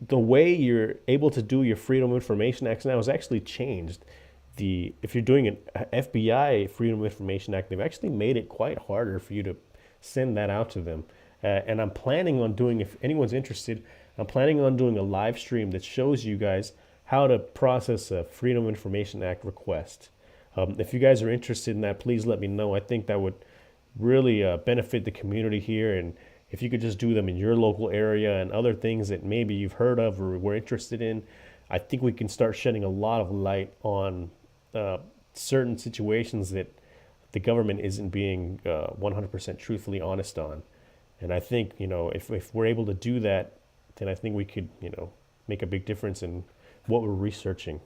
the way you're able to do your Freedom of Information Act now has actually changed. If you're doing an FBI Freedom of Information Act, they've actually made it quite harder for you to send that out to them. And I'm planning on doing, if anyone's interested, I'm planning on doing a live stream that shows you guys how to process a Freedom of Information Act request. If you guys are interested in that, please let me know. I think that would really benefit the community here. And if you could just do them in your local area and other things that maybe you've heard of or were interested in, I think we can start shedding a lot of light on certain situations that the government isn't being 100% truthfully honest on. And I think, if we're able to do that, then I think we could, make a big difference in what we're researching.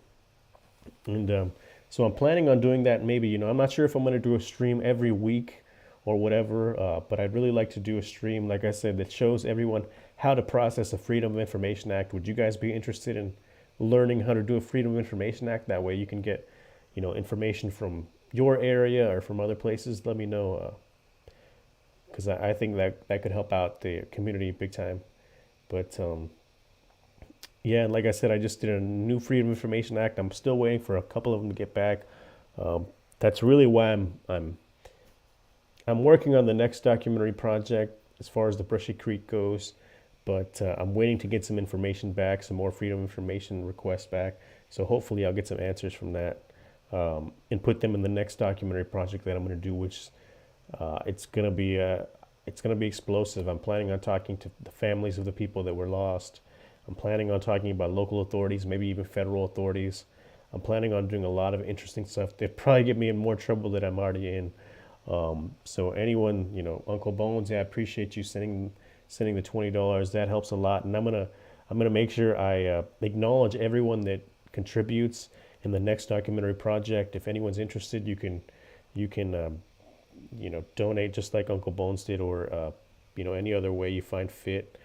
And so I'm planning on doing that maybe, I'm not sure if I'm going to do a stream every week or whatever, but I'd really like to do a stream, like I said, that shows everyone how to process a Freedom of Information Act. Would you guys be interested in learning how to do a Freedom of Information Act? That way you can get, information from your area or from other places. Let me know, because I think that could help out the community big time. But yeah, and like I said, I just did a new Freedom of Information Act. I'm still waiting for a couple of them to get back. That's really why I'm working on the next documentary project as far as the Brushy Creek goes, but I'm waiting to get some information back, some more Freedom of Information requests back. So hopefully I'll get some answers from that and put them in the next documentary project that I'm going to do, which it's going to be explosive. I'm planning on talking to the families of the people that were lost. I'm planning on talking about local authorities, maybe even federal authorities. I'm planning on doing a lot of interesting stuff that probably get me in more trouble than I'm already in. So anyone, Uncle Bones, yeah, I appreciate you sending the $20. That helps a lot, and I'm gonna make sure I acknowledge everyone that contributes in the next documentary project. If anyone's interested, you can donate just like Uncle Bones did, or any other way you find fit.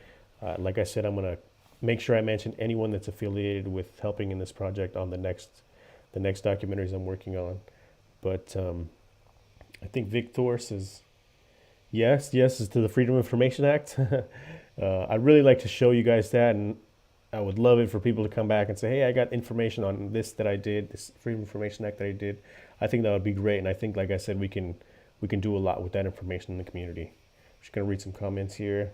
Like I said, I'm gonna make sure I mention anyone that's affiliated with helping in this project on the next documentaries I'm working on. But I think Victor says yes is to the Freedom of Information Act. I'd really like to show you guys that, and I would love it for people to come back and say, hey, I got information on this that I did, this Freedom of Information Act that I did. I think that would be great, and I think, like I said, we can do a lot with that information in the community. I'm just gonna read some comments here.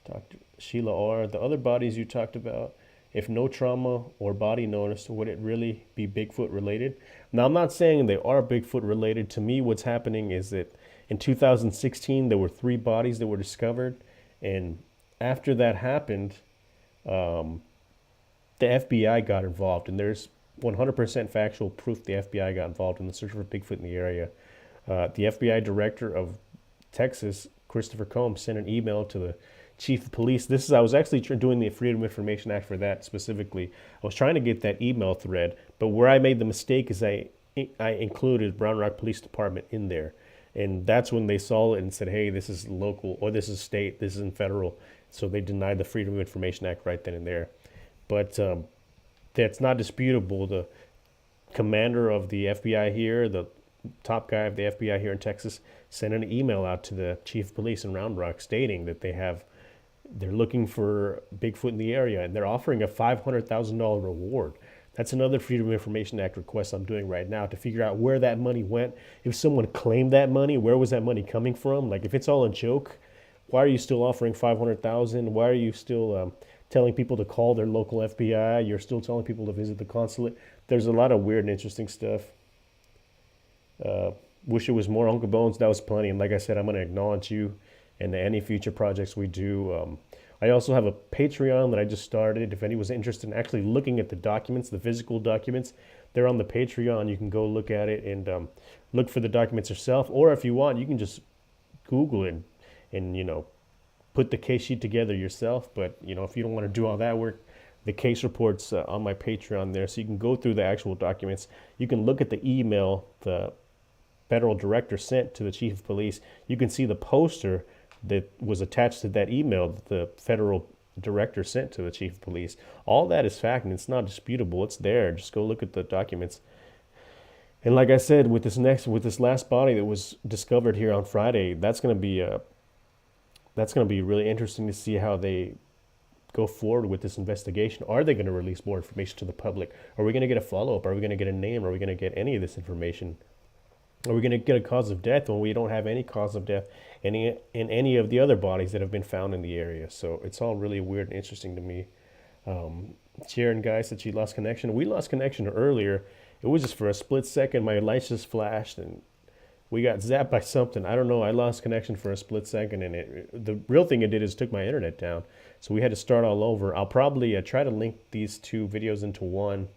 Dr. Sheila R. The other bodies you talked about, if no trauma or body noticed, would it really be Bigfoot related? Now, I'm not saying they are Bigfoot related. To me, what's happening is that in 2016, there were 3 bodies that were discovered. And after that happened, the FBI got involved. And there's 100% factual proof the FBI got involved in the search for Bigfoot in the area. The FBI director of Texas, Christopher Combs, sent an email to the chief of police. I was actually doing the Freedom of Information Act for that specifically. I was trying to get that email thread, but where I made the mistake is I included Brown Rock Police Department in there. And that's when they saw it and said, hey, this is local, or this is state, this isn't federal. So they denied the Freedom of Information Act right then and there. But that's not disputable. The commander of the FBI here, the top guy of the FBI here in Texas, sent an email out to the chief of police in Round Rock stating that they're looking for Bigfoot in the area, and they're offering a $500,000 reward. That's another Freedom of Information Act request I'm doing right now to figure out where that money went. If someone claimed that money, where was that money coming from? Like, if it's all a joke, why are you still offering $500,000? Why are you still telling people to call their local FBI? You're still telling people to visit the consulate. There's a lot of weird and interesting stuff. Wish it was more Uncle Bones. That was plenty. And like I said, I'm going to acknowledge you and any future projects we do. I also have a Patreon that I just started. If anyone's interested in actually looking at the documents, the physical documents, they're on the Patreon. You can go look at it and look for the documents yourself. Or if you want, you can just Google it and put the case sheet together yourself. But if you don't want to do all that work, the case reports on my Patreon there, so you can go through the actual documents. You can look at the email the federal director sent to the chief of police. You can see the poster that was attached to that email that the federal director sent to the chief of police. All that is fact, and it's not disputable. It's there. Just go look at the documents. And like I said, with this last body that was discovered here on Friday, that's going to be really interesting to see how they go forward with this investigation. Are they going to release more information to the public? Are we going to get a follow-up? Are we going to get a name? Are we going to get any of this information? Are we going to get a cause of death when we don't have any cause of death in any of the other bodies that have been found in the area? So it's all really weird and interesting to me. Sharon Guy said she lost connection. We lost connection earlier. It was just for a split second. My lights just flashed and we got zapped by something. I don't know. I lost connection for a split second, and the real thing it did is took my internet down. So we had to start all over. I'll probably try to link these two videos into one,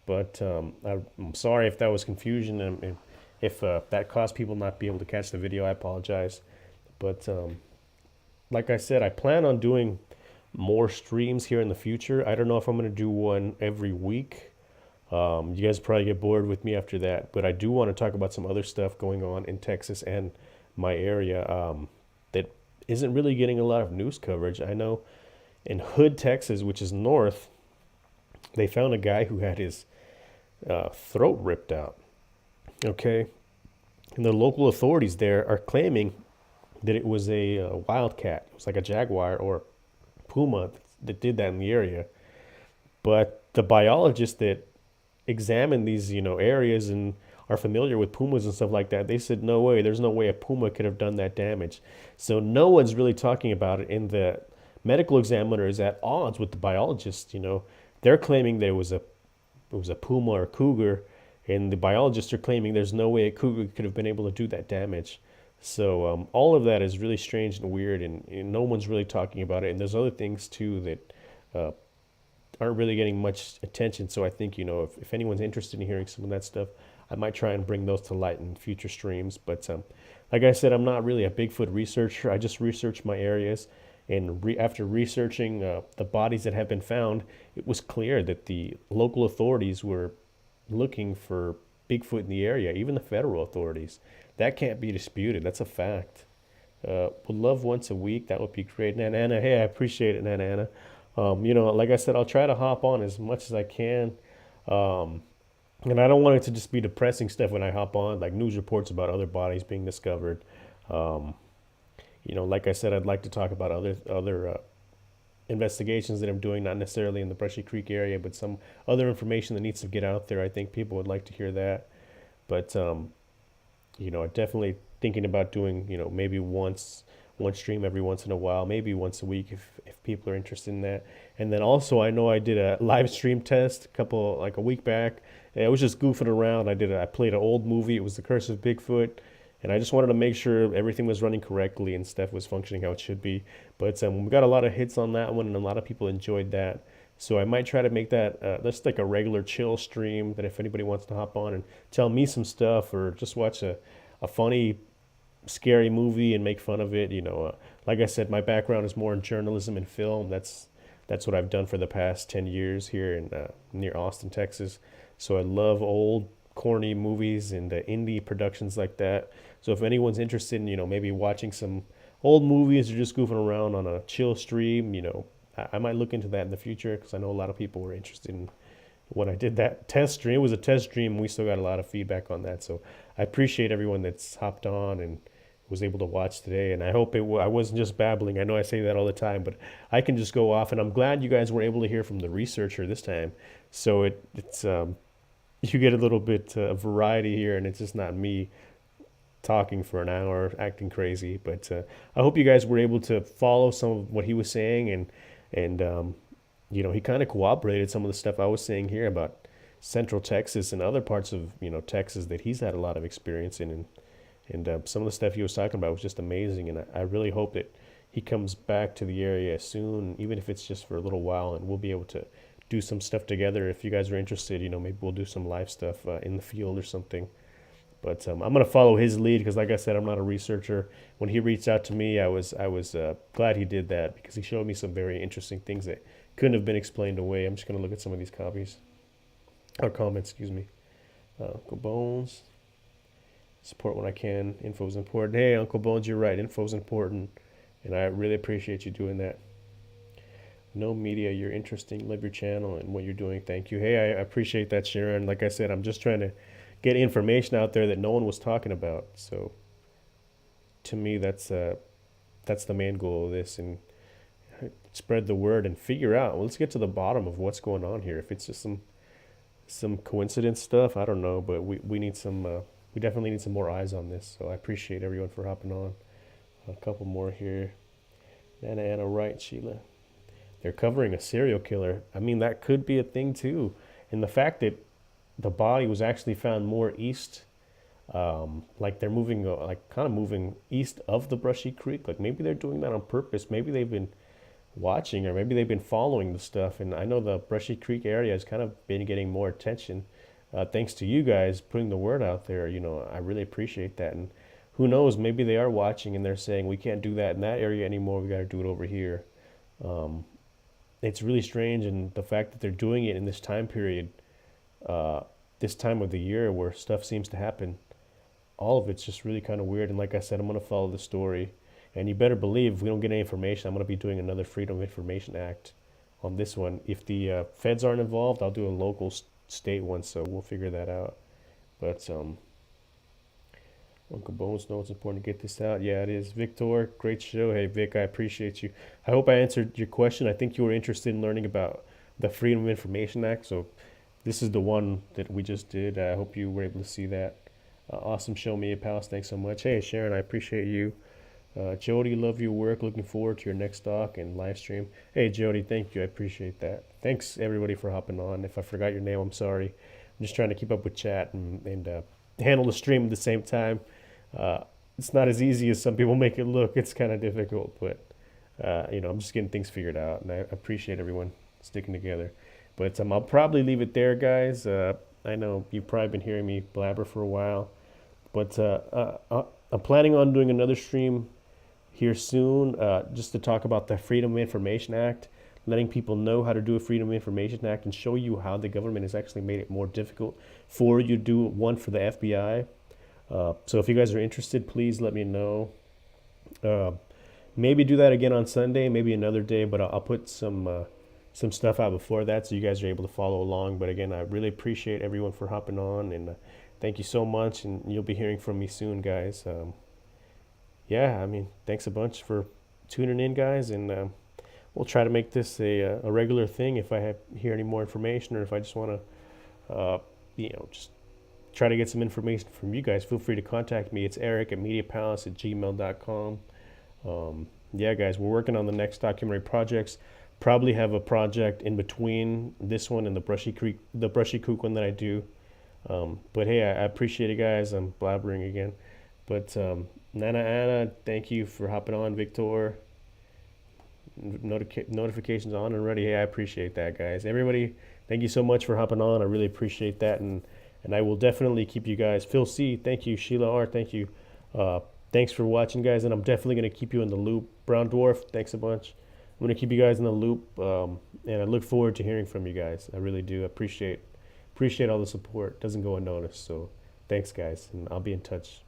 but I'm sorry if that was confusion and if that caused people not be able to catch the video. I apologize. But like I said, I plan on doing more streams here in the future. I don't know if I'm going to do one every week. You guys probably get bored with me after that, but I do want to talk about some other stuff going on in Texas and my area that isn't really getting a lot of news coverage. I know in Hood, Texas, which is north, they found a guy who had his throat ripped out. Okay. And the local authorities there are claiming that it was a wildcat. It was like a jaguar or puma that did that in the area. But the biologists that examine these areas and are familiar with pumas and stuff like that, they said no way, there's no way a puma could have done that damage. So no one's really talking about it, and the medical examiner is at odds with the biologists. They're claiming there was a puma or cougar, and the biologists are claiming there's no way a cougar could have been able to do that damage. So all of that is really strange and weird, and no one's really talking about it. And there's other things too that aren't really getting much attention. So I think, if anyone's interested in hearing some of that stuff, I might try and bring those to light in future streams. But like I said, I'm not really a Bigfoot researcher. I just research my areas. And after researching the bodies that have been found, it was clear that the local authorities were looking for Bigfoot in the area, even the federal authorities. That can't be disputed. That's a fact. Would love once a week. That would be great. Nana Anna, hey, I appreciate it, Nana Anna. Like I said, I'll try to hop on as much as I can. And I don't want it to just be depressing stuff when I hop on, like news reports about other bodies being discovered. Like I said, I'd like to talk about other investigations that I'm doing, not necessarily in the Brushy Creek area, but some other information that needs to get out there. I think people would like to hear that. But, definitely thinking about doing, maybe one stream every once in a while, maybe once a week if people are interested in that. And then also, I know I did a live stream test a week back. I was just goofing around. I played an old movie. It was The Curse of Bigfoot. And I just wanted to make sure everything was running correctly and stuff was functioning how it should be. But we got a lot of hits on that one, and a lot of people enjoyed that. So I might try to make that just like a regular chill stream, that if anybody wants to hop on and tell me some stuff or just watch a funny, scary movie and make fun of it. Like I said, my background is more in journalism and film. That's what I've done for the past 10 years here in near Austin, Texas. So I love old, corny movies and indie productions like that. So if anyone's interested in, maybe watching some old movies or just goofing around on a chill stream, I might look into that in the future, because I know a lot of people were interested in when I did that test stream. It was a test stream, and we still got a lot of feedback on that. So I appreciate everyone that's hopped on and was able to watch today. And I hope I wasn't just babbling. I know I say that all the time, but I can just go off. And I'm glad you guys were able to hear from the researcher this time. So it's you get a little bit of variety here, and it's just not me talking for an hour acting crazy. But I hope you guys were able to follow some of what he was saying, and he kind of cooperated some of the stuff I was saying here about Central Texas and other parts of Texas that he's had a lot of experience in, and some of the stuff he was talking about was just amazing. And I really hope that he comes back to the area soon, even if it's just for a little while, and we'll be able to do some stuff together. If you guys are interested, maybe we'll do some live stuff in the field or something. But I'm gonna follow his lead because, like I said, I'm not a researcher. When he reached out to me, I was glad he did that because he showed me some very interesting things that couldn't have been explained away. I'm just gonna look at some of these copies or comments, excuse me. Uncle Bones, support when I can. Info's important. Hey, Uncle Bones, you're right. Info's important, and I really appreciate you doing that. No media, you're interesting. Love your channel and what you're doing. Thank you. Hey, I appreciate that, Sharon. Like I said, I'm just trying to get information out there that no one was talking about. So, to me, that's the main goal of this, and spread the word and figure out. Well, let's get to the bottom of what's going on here. If it's just some coincidence stuff, I don't know, but we need some. We definitely need some more eyes on this. So I appreciate everyone for hopping on. A couple more here. Anna Wright, Sheila. They're covering a serial killer. I mean, that could be a thing too. And the fact that the body was actually found more east, like they're moving, like kind of moving east of the Brushy Creek. Like maybe they're doing that on purpose. Maybe they've been watching, or maybe they've been following the stuff. And I know the Brushy Creek area has kind of been getting more attention, thanks to you guys putting the word out there. I really appreciate that. And who knows, maybe they are watching and they're saying we can't do that in that area anymore. We got to do it over here. It's really strange, and the fact that they're doing it in this time period, this time of the year where stuff seems to happen, all of it's just really kind of weird. And like I said, I'm going to follow the story, and you better believe if we don't get any information, I'm going to be doing another Freedom of Information Act on this one. If the feds aren't involved, I'll do a local state one, so we'll figure that out. But Uncle Bones knows it's important to get this out. Yeah, it is. Victor, great show. Hey, Vic, I appreciate you. I hope I answered your question. I think you were interested in learning about the Freedom of Information Act. So this is the one that we just did. I hope you were able to see that. Awesome show, Mediapalace. Thanks so much. Hey, Sharon, I appreciate you. Jody, love your work. Looking forward to your next talk and live stream. Hey, Jody, thank you. I appreciate that. Thanks, everybody, for hopping on. If I forgot your name, I'm sorry. I'm just trying to keep up with chat and handle the stream at the same time. It's not as easy as some people make it look. It's kind of difficult, but I'm just getting things figured out, and I appreciate everyone sticking together. But I'll probably leave it there, guys. I know you've probably been hearing me blabber for a while, but I'm planning on doing another stream here soon, just to talk about the Freedom of Information Act, letting people know how to do a Freedom of Information Act, and show you how the government has actually made it more difficult for you to do one for the FBI. So if you guys are interested, please let me know. Maybe do that again on Sunday, maybe another day, but I'll put some stuff out before that so you guys are able to follow along. But again, I really appreciate everyone for hopping on, and thank you so much, and you'll be hearing from me soon, guys. Yeah, I mean, thanks a bunch for tuning in, guys, and we'll try to make this a regular thing. If I hear any more information, or if I just want to, just try to get some information from you guys, feel free to contact me. It's Eric@mediapalace@gmail.com. Yeah, guys, we're working on the next documentary projects. Probably have a project in between this one and the Brushy Creek one that I do. But hey, I appreciate it, guys. I'm blabbering again. But Anna, thank you for hopping on. Victor, notifications on and ready. Hey, I appreciate that, guys. Everybody, thank you so much for hopping on. I really appreciate that, and I will definitely keep you guys. Phil C, thank you. Sheila R, thank you. Thanks for watching, guys, and I'm definitely going to keep you in the loop. Brown Dwarf, thanks a bunch. I'm going to keep you guys in the loop, and I look forward to hearing from you guys. I really do appreciate all the support. It doesn't go unnoticed, so thanks, guys, and I'll be in touch.